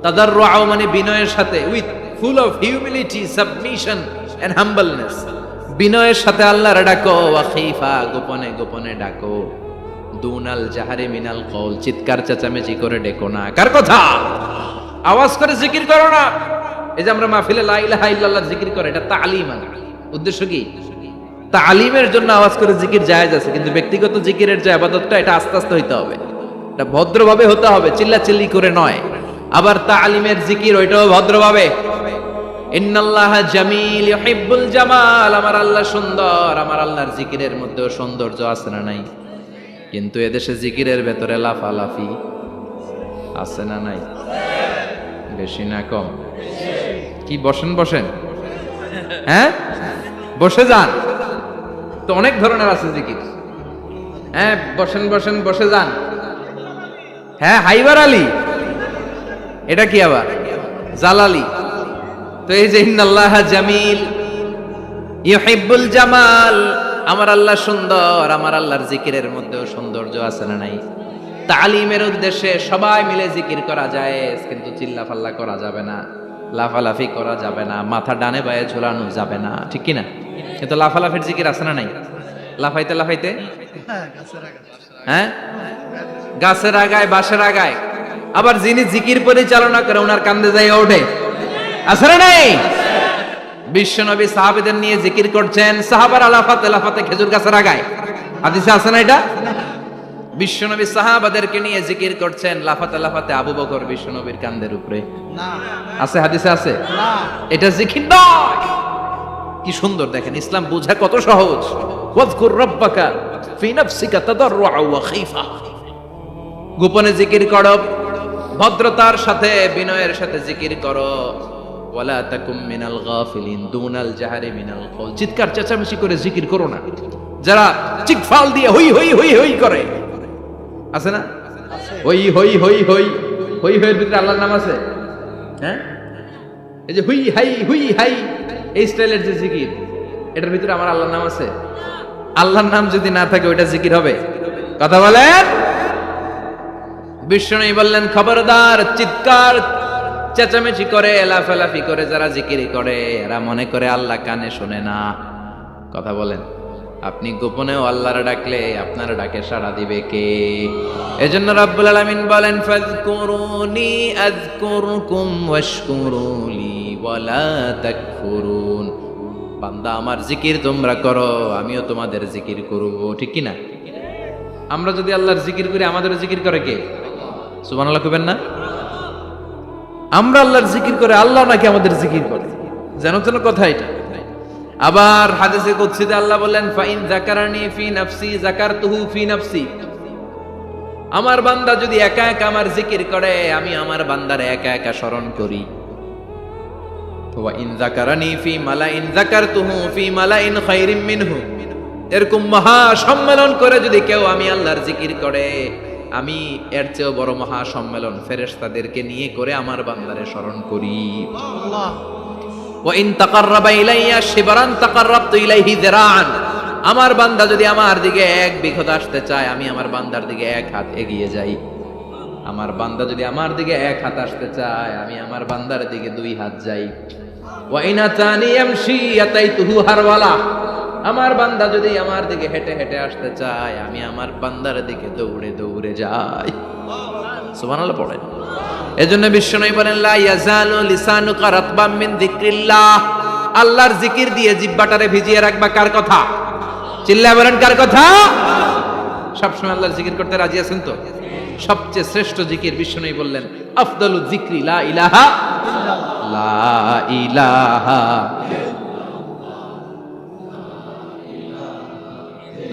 তাদাররুআন মানে বিনয়ের সাথে, with full of humility, submission and humbleness, বিনয়ের সাথে আল্লাহরে ডাকো। ওয়া খীফা, গোপনে গোপনে ডাকো। দুনাল জাহারি মিনাল কওল, চিৎকার চেঁচামেচি করে ডেকো না। কার কথা? আওয়াজ করে জিকির করো না। এই যে আমরা মাহফিলে লা ইলাহা ইল্লাল্লাহ জিকির করে, এটা তালিম। উদ্দেশ্য কি? তালিমের জন্য আওয়াজ করে জিকির জায়েজ আছে, কিন্তু ব্যক্তিগত জিকিরের যে ইবাদতটা এটা আস্তে আস্তে হইতে হবে, এটা ভদ্রভাবে হতে হবে, চিল্লাচিল্লি করে নয়। আবার তালিমের জিকির ওইটাও ভদ্রভাবে। ইন্নাল্লাহা জামিল ইউহিব্বুল জামাল, আমার আল্লাহ সুন্দর, আমার আল্লাহর জিকিরের মধ্যেও সৌন্দর্য আছে না নাই? কিন্তু এদেশে জিকিরের ভেতরে লাফালাফি আছে না নাই? বেশি না কম? কি বসেন বসেন, হ্যাঁ বসে যান তো, অনেক ধরনের আছে জিকির। হ্যাঁ বসেন বসেন, বসে যান। হ্যাঁ হাইবার আলী, এটা কি আবার জালালি। তো এই যে ইন্নাল্লাহা জামিল ইউহিব্বুল জামাল, আমার আল্লাহ সুন্দর, আমার আল্লাহর জিকিরের মধ্যেও সৌন্দর্য আছে না নাই? তালিমের উদ্দেশ্যে সবাই মিলে জিকির করা যায়, কিন্তু চিল্লাফাল্লা করা যাবে না, লাফালাফি করা যাবে না, মাথা ডানে বায়ে ঝোলানো যাবে না, ঠিক কি না? কিন্তু লাফালাফির জিকির আছে না নাই? লাফাইতে লাফাইতে, হ্যাঁ, গাছের আগায় বাঁশের আগায়। আবার যিনি জিকির পরিচালনা করে ওনার কান্দে যাই ওঠে, আছে না নাই? বিশ্বনবী সাহাবীদের নিয়ে জিকির করছেন, সাহাবারা লাফাতে লাফাতে খেজুর গাছের আগায়। হাদিসে আছে না এটা? বিশ্বনবী সাহাবাদেরকে নিয়ে জিকির করছেন, লাফাতে লাফাতে আবু বকর বিশ্বনবীর কান্দের উপরে। আছে হাদিসে আছে? এটা জিকির নয়। কি সুন্দর দেখেন, ইসলাম বোঝা কত সহজ। ওয়াজকুর রাব্বাকা ফি নাফসিকা তাদাররুআ ওয়া খাইফা, গোপনে জিকির করো, ভদ্রতার সাথে বিনয়ের সাথে জিকির করো। ওয়ালা তাকুম মিনাল গাফিলিন দুনাল জাহরি মিনাল কওল, চিৎকার চেঁচামেচি করে জিকির করো না। যারা চিকফাল দিয়ে হই হই হই হই করে, আছে না? হই হই হই হই হই হইয়ের ভিতরে আল্লাহর নাম আছে, হ্যাঁ? এই যে হুই হাই এই স্টাইলের যে জিকির, এটার ভিতরে আমার আল্লাহর নাম আছে? আল্লাহর নাম যদি না থাকে ওইটা জিকির হবে? কথা বলেন। বিষ্ণু বললেন, খবরদার, চিৎকার চেঁচামেচি করে লাফালাফি করে যারা জিকির করে এরা মনে করে আল্লাহ কানে শোনে না। কথা বলেন। আপনি গোপনেও আল্লাহর ডাকলে আপনার ডাকে সাড়া দিবে কে? এজন্য রাব্বুল আলামিন বলেন, ফাযকুরুনি আযকুরকুম ওয়াশকুরুলি ওয়ালা তাকফুরুন। বান্দা আমার জিকির তোমরা করো, আমিও তোমাদের জিকির করব, ঠিক কি না? আমরা যদি আল্লাহর জিকির করি, আমাদের জিকির করে কে? সুবহানাল্লাহ কইবেন না? আমরা আল্লাহর জিকির করে, আল্লাহ নাকি আমাদের জিকির করে, যেন তেন কথা এটা। আবার হাদিসে কুদসিতে আল্লাহ বলেন, ফাইন যাকারানি ফি নাফসি যাকারতুহু ফি নাফসি। আমার বান্দা যদি একা একা আমার জিকির করে, আমি আমার বান্দারে একা একা স্মরণ করি। ওয়া ইন যাকারানি ফি মালাইন যাকারতুহু ফি মালাইন খায়রিম মিনহু। এরকম মহা সম্মেলন করে যদি কেউ আমি আল্লাহর জিকির করে, আমি এর চেয়েও বড় মহা সম্মেলন ফেরেশতাদেরকে নিয়ে করে আমার বান্দারে স্মরণ করি। আল্লাহ। ওয়া ইন তাকাররাবা ইলাইয়া শিবরান তাকাররাবতু ইলাইহি যিরাআন। আমার বান্দা যদি আমার দিকে এক বিঘত আসতে চায়, আমি আমার বান্দার দিকে এক হাত এগিয়ে যাই। আমার বান্দা যদি আমার দিকে এক হাত আসতে চায়, আমি আমার বান্দার দিকে দুই হাত যাই। ওয়া ইন আতানি ইয়ামশি আতাইতুহু হারওয়ালা। আমার বান্দা যদি আমার দিকে হেঁটে হেঁটে আসতে চায়, আমি আমার বান্দার দিকে দৌড়ে দৌড়ে যাই। সুবহানাল্লাহ পড়েন। এজন্য বিশ্বনবী বলেন, লা ইয়াজালু লিসানুকা রাতবাম মিন যিকরিল্লাহ। আল্লাহর জিকির দিয়ে জিহ্বাটারে ভিজিয়ে রাখবা। কার কথা? চিল্লায় বলেন, কার কথা? সবসময় আল্লাহর জিকির করতে রাজি আছেন তো? সবচেয়ে শ্রেষ্ঠ জিকির বিশ্বনবী বললেন, আফদালু যিকরি লা ইলাহা লা ইলাহা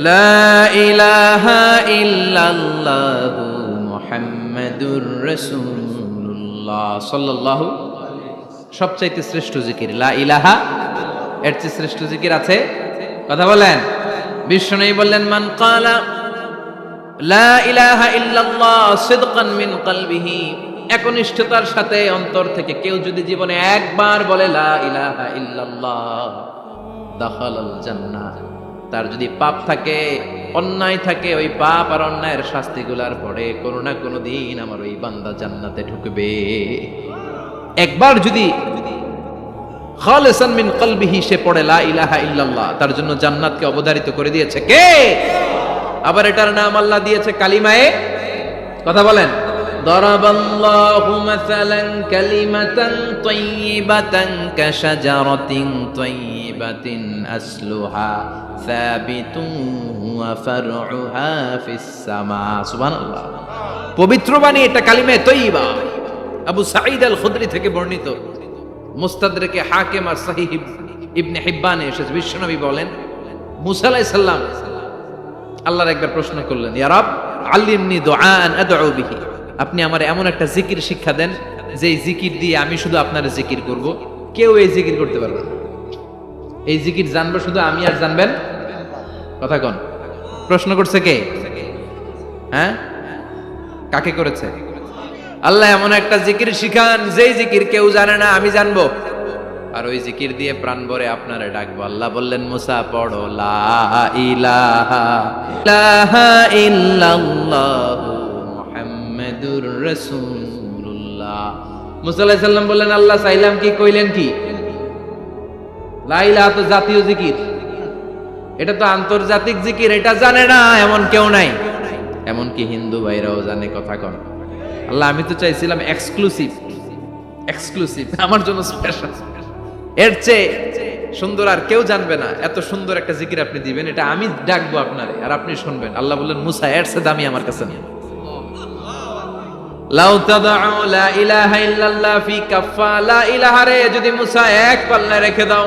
লা ইলাহা ইল্লাল্লাহু মুহাম্মাদুর রাসূলুল্লাহ সাল্লাল্লাহু। সবচাইতে শ্রেষ্ঠ জিকির লা ইলাহা। এর চেয়ে শ্রেষ্ঠ জিকির আছে? কথা বলেন। বিশ্বনবী বললেন, মান ক্বালা লা ইলাহা ইল্লাল্লাহ সিদকান মিন কলবিহি, একনিষ্ঠতার সাথে অন্তর থেকে কেউ যদি জীবনে একবার বলে লা ইলাহা ইল্লাল্লাহ, দাখালাল জান্নাহ। তার যদি পাপ থাকে, অন্যায় থাকে, ওই পাপ আর অন্যায়ের শাস্তিগুলার পরে কোনো না কোনো দিন আমার ওই বান্দা জান্নাতে ঢুকবে। একবার যদি খালিসান মিন কলবিহি সে পড়ে লা ইলাহা ইল্লাল্লাহ, তার জন্য জান্নাতকে অবধারিত করে দিয়েছে কে? আবার এটার নাম আল্লাহ দিয়েছে কালিমায়ে। কথা বলেন। দরাবাল্লাহু মাসালান কালিমাতান তাইয়িবাতান কাশাজারাতিন তাইয়িবাতিন আসলুহা সাবিতুন ওয়া ফারউহা ফিস সামা। সুবহানাল্লাহ। পবিত্র বাণী এটা কালিমায়ে তাইয়িবা। আবু সাঈদ আল খুদরি থেকে বর্ণিত, মুস্তাদরাকে হাকিম আর সহিহ ইবনে হিব্বানে এসেছে। বিশ্বনবী বলেন, মুসা আলাইহিস সালাম আল্লাহর একবার প্রশ্ন করলেন, ইয়া রাব আল্লিমনি দুআআন আদউ বিহি। আপনি আমার এমন একটা জিকির শিক্ষা দেন যে জিকির দিয়ে আমি শুধু আপনার জিকির করব, কেউ এই জিকির করতে পারবে না। এই জিকির জানবো শুধু আমি, আর জানবেন কথা কোন? প্রশ্ন করছে কে? হ্যাঁ, কাকে করেছে? আল্লাহ এমন একটা জিকির শিখান যেই জিকির কেউ জানে না, আমি জানবো, আর ওই জিকির দিয়ে প্রাণ ভরে আপনারে ডাকবো। আল্লাহ বললেন, মুসা পড়ো লা ইলাহা ইল্লাল্লাহু মুহাম্মাদুর রাসূলুল্লাহ। মুসা আলাইহিস সালাম বললেন, আল্লাহ চাইলাম কি, কইলেন কি? লা ইলাহা তো জাতীয় জিকির, এটা তো আন্তর্জাতিক জিকির, এটা জানে না এমন কেউ নাই। এমনকি হিন্দু ভাইরাও জানে। কথা কন আল্লাহ, আমি তো চাইছিলাম এক্সক্লুসিভ আমার জন্য স্পেশাল, এর চেয়ে সুন্দর আর কেউ জানবে না। এত সুন্দর একটা জিকির আপনি দিবেন, এটা আমি ডাকবো আপনারে আর আপনি শুনবেন। আল্লাহ বললেন, মুসা এর চেয়ে দামি আমার কাছে নেই। লাউ তাদউ লা ইলাহা ইল্লাল্লাহ ফি কাফা, লা ইলাহা রে যদি মুসা এক পাল্লায় রেখে দাও,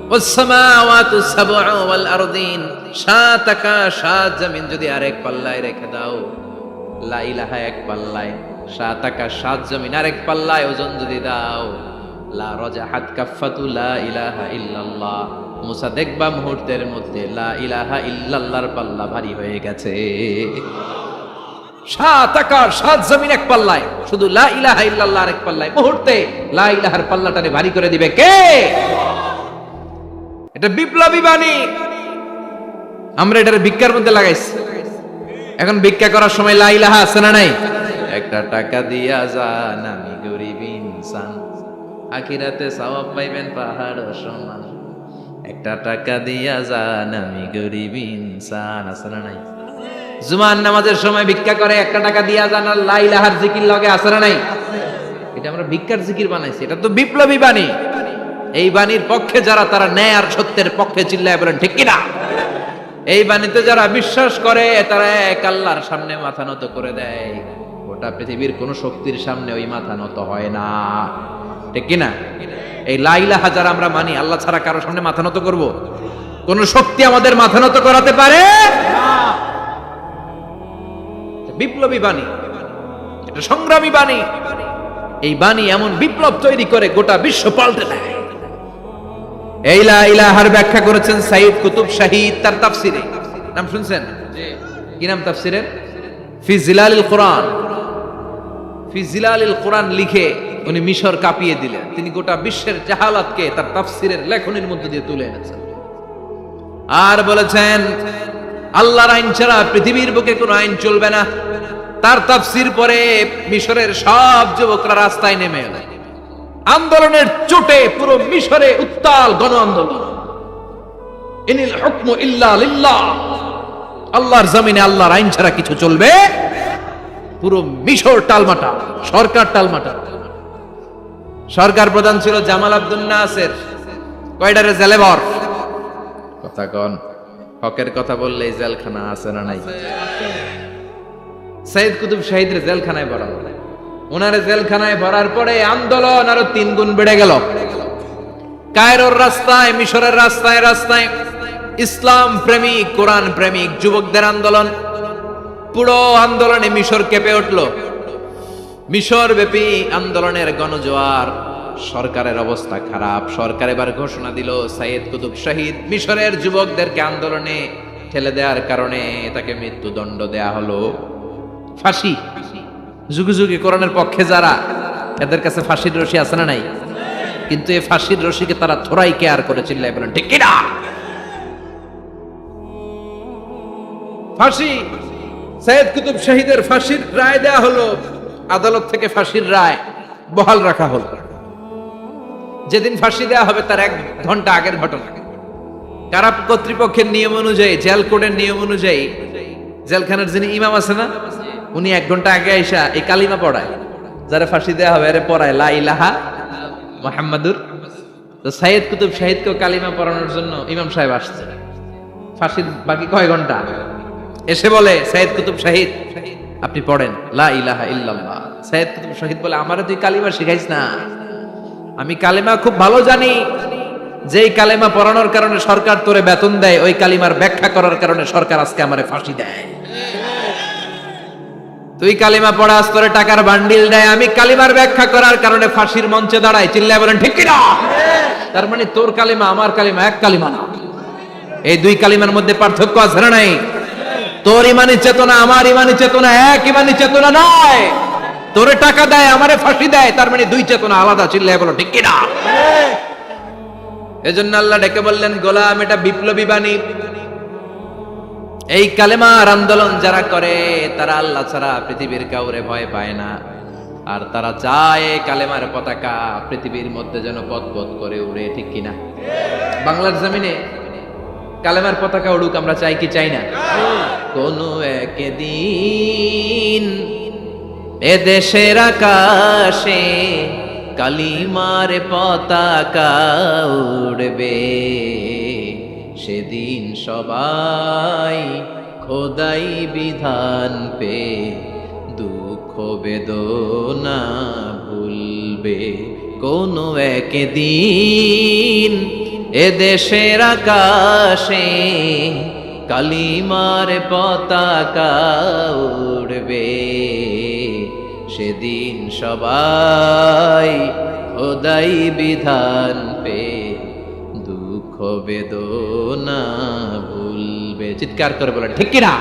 ওয়াস সামাওয়াতু সাবউ ওয়াল আরদিন, সাত আকাশ সাত জমিন যদি আরেক পাল্লায় রেখে দাও, লা ইলাহা এক পাল্লায়, সাত আকাশ সাত জমিন আরেক পাল্লায় ওজন যদি দাও, লা রাজাহাত কাফাতু লা ইলাহা ইল্লাল্লাহ, মুসা দেখবা মুহূর্তের মধ্যে লা ইলাহা ইল্লাল্লাহর পাল্লা ভারী হয়ে গেছে। সাত আকাশ সাত জমিন এক পাল্লায়, শুধু লা ইলাহা ইল্লাল্লাহ আরেক পাল্লায়, মুহূর্তে লা ইলাহার পাল্লাটারে ভারী করে দিবে কে? এটা বিপ্লবী বাণী। আমরা এটার ভিক্ষার মধ্যে লাগাইছি। এখন ভিক্ষা করার সময় লা ইলাহা আছে না নাই? একটা টাকা দিয়া যান, আমি গরিব ইনসান, আখিরাতে সওয়াব পাইবেন পাহাড় সমান। একটা টাকা দিয়া যান, আমি গরিব ইনসান, আছে না নাই? জুমার নামাজের সময় ভিক্ষা করে, একটা টাকা দিয়া যান, আর লা ইলাহার জিকির লগে, আছে না নাই? এটা আমরা ভিক্ষার জিকির বানাইছি। এটা তো বিপ্লবী বাণী। এই বাণীর পক্ষে যারা, তারা ন্যায় আর সত্যের পক্ষে চিল্লায় বলেন ঠিক কিনা? এই বাণীতে যারা বিশ্বাস করে, তারা এক আল্লাহর সামনে মাথা নত করে দেয়। গোটা পৃথিবীর কোন শক্তির সামনে ওই মাথা নত হয় না, ঠিক কিনা? এই লা ইলাহা যারা আমরা মানি, আল্লাহ ছাড়া কারো সামনে মাথা নত করব? কোন শক্তি আমাদের মাথা নত করাতে পারে না। বিপ্লবী বাণী, এটা সংগ্রামী বাণী। এই বাণী এমন বিপ্লব তৈরি করে, গোটা বিশ্ব পাল্টে দেয়। এই লা ইলাহার ব্যাখ্যা করেছেন সাইয়্যিদ কুতুব শাহীদ তার তাফসিরে। নাম শুনছেন? কি নাম তাফসিরের? ফি জিলালিল কোরআন। ফি জিলালিল কোরআন লিখে উনি মিশর কাঁপিয়ে দিলেন। তিনি গোটা বিশ্বের জাহালাতকে তার তাফসিরের লেখনীর মধ্যে দিয়ে তুলে এনেছেন। আর বলেছেন, আল্লাহর আইন ছাড়া পৃথিবীর বুকে কোনো আইন চলবে না। তার তাফসির পরে মিশরের সব যুবকরা রাস্তায় নেমে এলেন। আন্দোলনের চোটে পুরো মিশরে উত্তাল গণ আন্দোলন। ইনিল হুকমু ইল্লা লিল্লাহ, আল্লাহর জমিনে আল্লাহর আইন ছাড়া কিছু চলবে? পুরো মিশর টালমাটা, সরকার টালমাটা। সরকার প্রধান ছিল জামাল আব্দুল নাসের। কয়টারে জেলেবর? কথা কন, হকের কথা বললে জেলখানা আছে না নাই? সাইয়্যিদ কুতুব শাহীদের জেলখানায় ভরা হলো। ওনারে জেলখানায় ভরার পরে আন্দোলন আরো 3 গুণ বেড়ে গেল। কায়রোর রাস্তায়, মিশরের রাস্তায় রাস্তায় ইসলাম প্রেমিক, কোরআন প্রেমিক যুবকদের আন্দোলন। পুরো আন্দোলনে মিশর কেঁপে উঠল। মিশর ব্যাপী আন্দোলনের গণজোয়ার। সরকারের অবস্থা খারাপ। সরকার এবার ঘোষণা দিল, সাইয়্যিদ কুতুব শাহীদ মিশরের যুবকদেরকে আন্দোলনে ঠেলে দেওয়ার কারণে তাকে মৃত্যুদণ্ড দেয়া হলো, ফাঁসি। যুগে যুগে কোরআনের পক্ষে যারা, এদের কাছে ফাঁসির রশি আছে না নাই? কিন্তু এই ফাঁসির রশিকে তারা থোড়াই কেয়ার করে চিল্লায় বলেন ঠিক কিনা? ফাঁসি। সাইয়্যিদ কুতুব শাহীদের ফাঁসির রায় দেয়া হলো। আদালত থেকে ফাঁসির রায় বহাল রাখা হলো। যেদিন ফাঁসি দেওয়া হবে তার 1 ঘন্টা আগের ঘটনা। কারা কর্তৃপক্ষের নিয়ম অনুযায়ী, জেল কোডের নিয়ম অনুযায়ী, জেলখানার যিনি ইমাম আছে না, উনি 1 ঘন্টা আগে আইসা এই কালিমা পড়ায়। যারা ফাঁসি দেওয়া হবে এর পড়ায় লা ইলাহা মুহাম্মাদুর। তো সাইয়্যিদ কুতুব শাহীদকে কালিমা পড়ানোর জন্য ইমাম সাহেব আসছে। ফাঁসির বাকি কয় ঘন্টা, এসে বলে সাইয়্যিদ কুতুব শাহীদ আপনি পড়েন লা ইলাহা ইল্লাল্লাহ। সাইয়্যিদ কুতুব শাহীদ বলে, আমারে তুই কালিমা শিখাইস না, আমি কালিমা খুব ভালো জানি। যেই কালিমা পড়ানোর কারণে সরকার তোরে বেতন দেয়, ওই কালিমার ব্যাখ্যা করার কারণে সরকার আজকে আমারে ফাঁসি দেয়। তুই কালিমা পড়াস, তোরে টাকার বান্ডিল দেয়, আমি কালিমার ব্যাখ্যা করার কারণে ফাঁসির মঞ্চে দাঁড়াই। চিল্লায় বলেন ঠিক কিনা? তার মানে তোর কালিমা আমার কালিমা এক কালিমা না। এই 2 কালিমার মধ্যে পার্থক্য আছে না নাই? তোর ইমানি চেতনা আমার ইমানি চেতনা এক ইমানি চেতনা নয়। তোরে টাকা দেয়, আমারে ফাঁসি দেয়, তার মানে দুই চেতনা আলাদা। চিল্লায় বলো ঠিক কিনা? এজন্য আল্লাহ ডেকে বললেন, গোলাম এটা বিপ্লবী বাণী। এই কালেমার আন্দোলন যারা করে তারা আল্লাহ ছাড়া পৃথিবীর কাউরে ভয় পায় না, আর তারা চায় কালেমার পতাকা পৃথিবীর মধ্যে যেন পথ করে উড়ে। ঠিক কিনা? বাংলার জমিনে কালেমার পতাকা উড়ুক, আমরা চাই কি চাই না? কোনো একদিন এ দেশের আকাশে কালিমার পতাকা উড়বে, সেদিন সবাই খোদাই বিধান পে দুঃখ বেদনা ভুলবে। কোনো একদিন এ দেশের আকাশে কালিমার পতাকা উড়বে, সেদিন সবাই খোদাই বিধান পে দুঃখ বেদনা ভুলবে। চিৎকার করে বলেন ঠিক কিনা?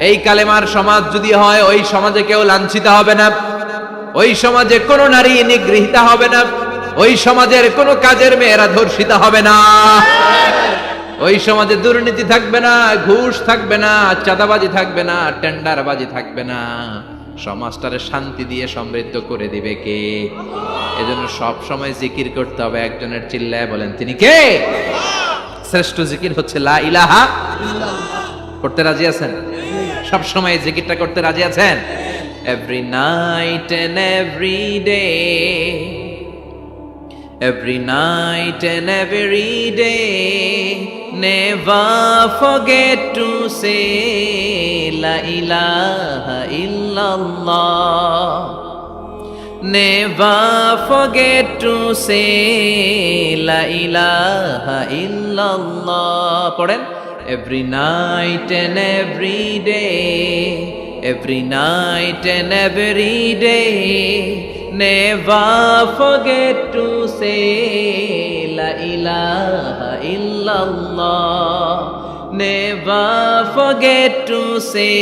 এই কালেমার সমাজ যদি হয়, ওই সমাজে কেউ লাঞ্ছিত হবে না, ওই সমাজে কোনো নারী নিগৃহীতা হবে না, ওই সমাজের কোনো কাজের মেয়েরা ধর্ষিত হবে না, ওই সমাজে দুর্নীতি থাকবে না, ঘুষ থাকবে না, চাঁদাবাজি থাকবে না, টেন্ডারবাজি থাকবে না। সমাজটারে শান্তি দিয়ে সমৃদ্ধ করে দিবে কে? এজন্য সব সময় জিকির করতে হবে একজনের। চিল্লায় বলেন তিনি কে? শ্রেষ্ঠ জিকির হচ্ছে লা ইলাহা ইল্লাল্লাহ। করতে রাজি আছেন? সব সময় জিকিরটা করতে রাজি আছেন? Every night and every day, every night and every day, never forget to say la ilaha illallah, never forget to say la ilaha illallah. পড়েন, every night and every day, every night and every day, never forget to say la ilaha illallah, never forget to say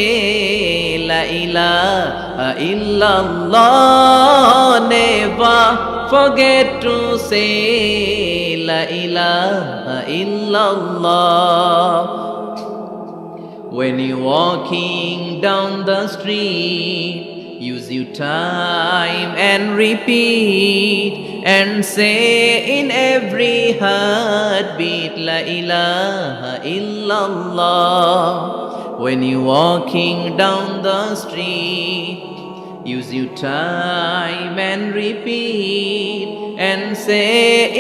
la ilaha illallah, never forget to say la ilaha illallah. When you're walking down the street, use your time and repeat and say in every heartbeat la ilaha illallah. When you're walking down the street, use your time and repeat and say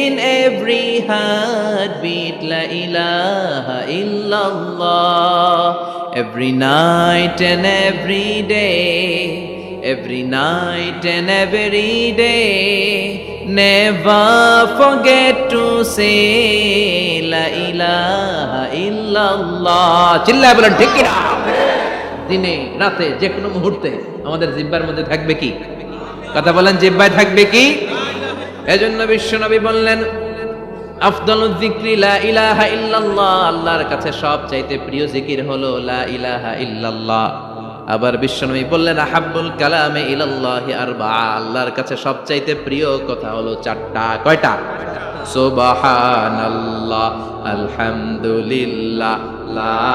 in every heartbeat la ilaha illallah. Every night and every day, every night and every day, never forget to say la ilaha illallah. চিল্লায় বলেন ঠিক কিনা? দিনে রাতে যে কোনো মুহূর্তে আমাদের জিহ্বার মধ্যে থাকবে কি? কথা বলেন, জিহ্বায় থাকবে কি? এজন্য বিশ্বনবী বললেন, আফদালুয যিকরি লা ইলাহা ইল্লাল্লাহ। আল্লাহর কাছে সবচাইতে প্রিয় জিকির হলো লা ইলাহা ইল্লাল্লাহ। আবার বিশ্বনবী বললেন, আহাব্বুল কালামে ইলাল্লাহি আরবাআ। আল্লাহর কাছে সবচাইতে প্রিয় কথা হলো চারটা। কয়টা? সুবহানাল্লাহ, আলহামদুলিল্লাহ, লা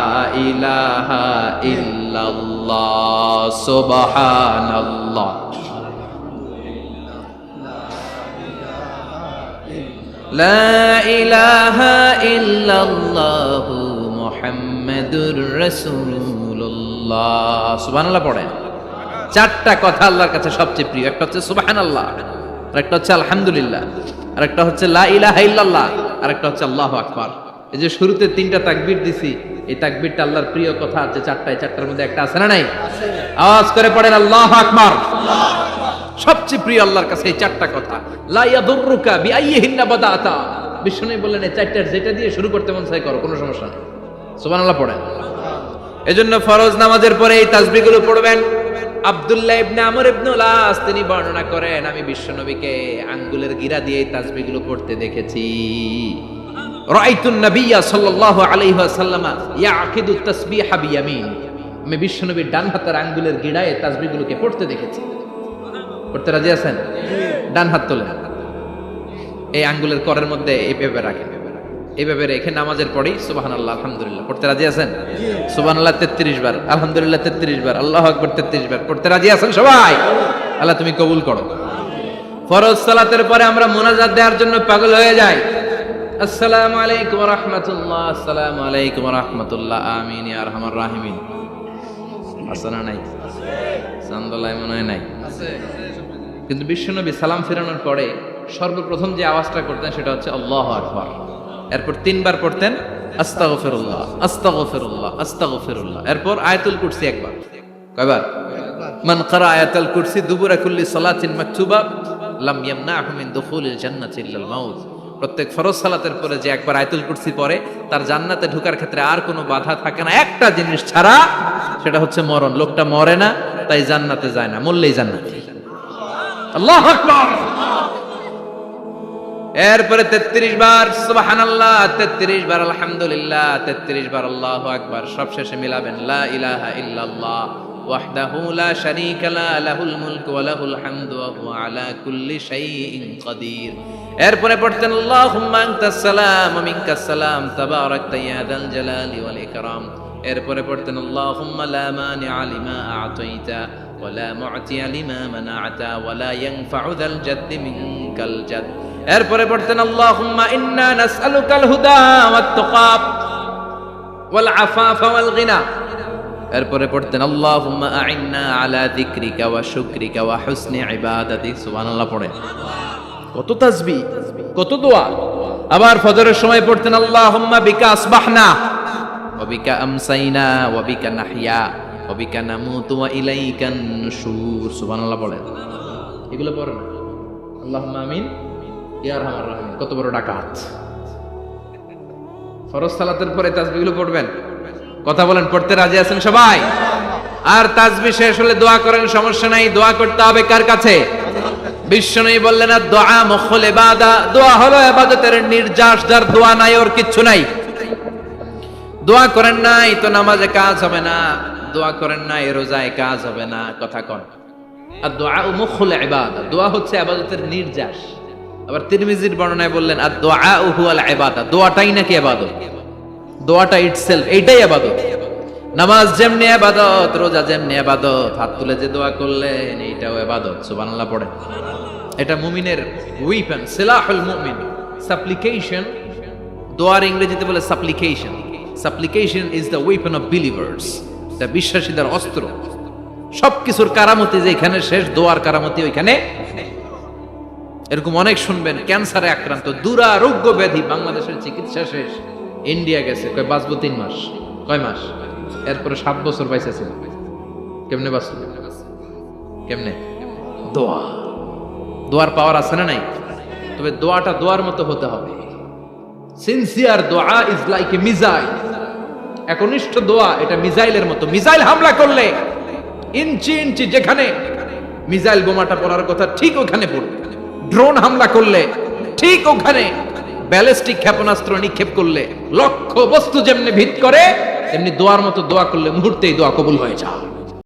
ইলাহা ইল্লাল্লাহ। সুবহানাল্লাহ, লা ইলাহা ইল্লাল্লাহু মুহাম্মাদুর রাসূলুল্লাহ। সুবহানাল্লাহ পড়েন। চারটা কথা আল্লাহর কাছে সবচেয়ে প্রিয়। একটা হচ্ছে সুবহানাল্লাহ, আর একটা হচ্ছে আলহামদুলিল্লাহ, আর একটা হচ্ছে লা ইলাহা ইল্লাল্লাহ, আর একটা হচ্ছে আল্লাহু আকবার। এই যে শুরুতে তিনটা তাকবীর দিছি, এই তাকবীরটা আল্লাহর প্রিয় কথা আছে চারটায়। চারটার মধ্যে একটা আছে না নাই? আওয়াজ করে পড়েন আল্লাহু আকবার। সবচেয়ে প্রিয় আল্লাহর কাছে এই চারটা কথা। লা ইয়াদুররুকা বিআইয়িহিন্না বাদাতা। বিষ্ণু বললেন এই চারটার যেটা দিয়ে শুরু করতে মন চায় করো, কোনো সমস্যা নেই। সুবহানাল্লাহ পড়েন। এজন্য ফরজ নামাজের পরে এই তাসবিহগুলো পড়বেন। আব্দুল্লাহ ইবনে আমর ইবনে আস তিনি বর্ণনা করেন, আমি বিশ্বনবীকে আঙ্গুলের গিরা দিয়ে এই তাসবিহগুলো পড়তে দেখেছি। রাআইতুন নাবিয়্যা সাল্লাল্লাহু আলাইহি ওয়াসাল্লাম ইয়াকিদু তাসবিহা বিয়ামিন। আমি বিশ্বনবীর ডান হাতের আঙ্গুলের গিরায় তাসবিহগুলোকে পড়তে দেখেছি। পড়তে রাজি আছেন? ডান হাত তোলেন, এই আঙ্গুলের করের মধ্যে এইভাবে রাখেন, এইভাবে রেখে নামাজের পরেই সুবহানাল্লাহ আলহামদুলিল্লাহ পড়তে রাজি আছেন? সুবহানাল্লাহ 33 বার, আলহামদুলিল্লাহ 33 বার, আল্লাহু আকবার 33 বার পড়তে রাজি আছেন সবাই? আল্লাহ তুমি কবুল করো। ফরজ সালাতের পরে আমরা মুনাজাত দেওয়ার জন্য পাগল হয়ে যাই। আসসালামু আলাইকুম ওয়া রাহমাতুল্লাহ, আসসালামু আলাইকুম ওয়া রাহমাতুল্লাহ, আমিন ইয়া আরহামার রাহিমিন। আছে না নাই? চান্দলায় মনে হয় নাই। কিন্তু বিশ্বনবী সালাম ফেরানোর পরে সর্বপ্রথম যে আওয়াজটা করতেন সেটা হচ্ছে আল্লাহু আকবার। এরপর 3 বার পড়তেন আস্তাগফিরুল্লাহ, আস্তাগফিরুল্লাহ, আস্তাগফিরুল্লাহ। এরপর আয়াতুল কুরসি একবার। কয়বার? মান ক্বারা আয়াতুল কুরসি দুবুরা কুল্লি সালাতিন মাকতুবা লাম ইয়ামনাহু মিন দুখুলিল জান্নাতি ইল্লাল মাউত। প্রত্যেক ফরজ সালাতের পরে যে একবার আয়াতুল কুরসি পড়ে তার জান্নাতে ঢোকার ক্ষেত্রে আর কোনো বাধা থাকে না, একটা জিনিস ছাড়া, সেটা হচ্ছে মরণ। লোকটা মরে না তাই জান্নাতে যায় না, মরলেই জান্নাতে। আল্লাহু আকবার। এরপরে 33 বার সুবহানাল্লাহ, 33 বার আলহামদুলিল্লাহ, 33 বার আল্লাহু আকবার। সবশেষে মিলাবেন লা ইলাহা ইল্লাল্লাহ ওয়াহদাহু লা শারীকা লা লাহুল মুলকু ওয়া লাহুল হামদু ওয়া হুয়া আলা কুল্লি শাইইন কাদির। এরপরে পড়তেন আল্লাহুম্মা আনতাস সালাম ওয়া মিনকাস সালাম তাবারাকতা ইয়া যাল জালালি ওয়াল ইকরাম। এরপরে পড়তেন আল্লাহুম্মা লা মানিআ লিমা আ'তাইতা ওয়া লা মু'তিয়া লিমা মানা'তা ওয়া লা ইয়ানফা'ু যাল জাদ্দি মিনকাল জাদ। এরপরে পড়তেন আল্লাহুম্মা ইন্না নাসআলুকাল হুদা ওয়াত তুকা ওয়াল আফাফা ওয়াল গিনা। এরপরে পড়তেন আল্লাহুম্মা আ'ইন্না আলা যিকরিকা ওয়া শুকরিকা ওয়া হুসনি ইবাদাতিক। সুবহানাল্লাহ পড়ে কত তাসবিহ, কত দোয়া। আবার ফজরের সময় পড়তেন আল্লাহুম্মা বিকা আসবাহনা ওয়া বিকা আমসাইনা ওয়া বিকা নাহইয়া ওয়া বিকা নামুতু ওয়া ইলাইকান নুশুর। সুবহানাল্লাহ পড়েন। এগুলো পড়েন আল্লাহুম্মা আমিন ইয়া আরহামার রাহিমিন। কত বড় ডাকাত! ফরজ সালাতের পরে তাসবিহগুলো পড়বেন। কথা বলেন, পড়তে রাজি আছেন সবাই? আর তাসবিহ শেষ হলে দোয়া করেন, সমস্যা নাই। দোয়া করতে হবে কার কাছে? বিশ্বনবী বললেন আর দোয়া মুখুল ইবাদা, দোয়া হলো ইবাদতের নির্যাস। যার দোয়া নাই ওর কিচ্ছু নাই। দোয়া করেন নাই তো নামাজে কাজ হবে না, দোয়া করেন নাই রোজায় কাজ হবে না। কথা কন। আর দোয়া মুখুল ইবাদা, দোয়া হচ্ছে ইবাদতের নির্যাস। আবার তিরমিজির বর্ণনায় বললেন আর দোয়া হুয়াল ইবাদা, দোয়াটাই নাকি ইবাদত। দোয়াটা ইটসেলফ এইটাই ইবাদত। নামাজ যেমনি ইবাদত, রোজা যেমনি ইবাদত, হাত তুলে যে দোয়া করলেন এইটাও ইবাদত। সুবহানাল্লাহ পড়ে। এটা মুমিনের ওয়েপন, সিলাহুল মুমিন। সাপ্লিকেশন, দোয়ার ইংরেজিতে বলে সাপ্লিকেশন। সাপ্লিকেশন is the weapon of believers. এটা বিশ্বাসীদের অস্ত্র। সবকিছুর কারামতি যেখানে শেষ, দোয়ার কারামতি ওইখানে। এরকম অনেক শুনবেন ক্যান্সারে আক্রান্ত, দুরারোগ্য ব্যাধি, বাংলাদেশের চিকিৎসা শেষ, ইন্ডিয়া গেছে, কয় বাঁচবো 3 মাস। কয় মাস? এরপরে 7 বছর বাইসা ছিল। কেমনে বাঁচল? কেমনে? দোয়া। দোয়ার পাওয়ার আছে না নাই? তবে দোয়াটা দোয়ার মতো হতে হবে। সিনসিয়ার দোয়া ইজ লাইক এ মিসাইল। একনিষ্ঠ দোয়া এটা মিসাইলের মতো। মিসাইল হামলা করলে ইঞ্চি ইঞ্চি যেখানে মিসাইল বোমাটা পড়ার কথা ঠিক ওখানে পড়বে। ড্রোন হামলা করলে ঠিক ওখানে, ব্যালিস্টিক ক্ষেপণাস্ত্র নিক্ষেপ করলে লক্ষ্য বস্তু যেমনি ভিত করে, তেমনি দোয়ার মতো দোয়া করলে মুহূর্তেই দোয়া কবুল হয়ে যায়।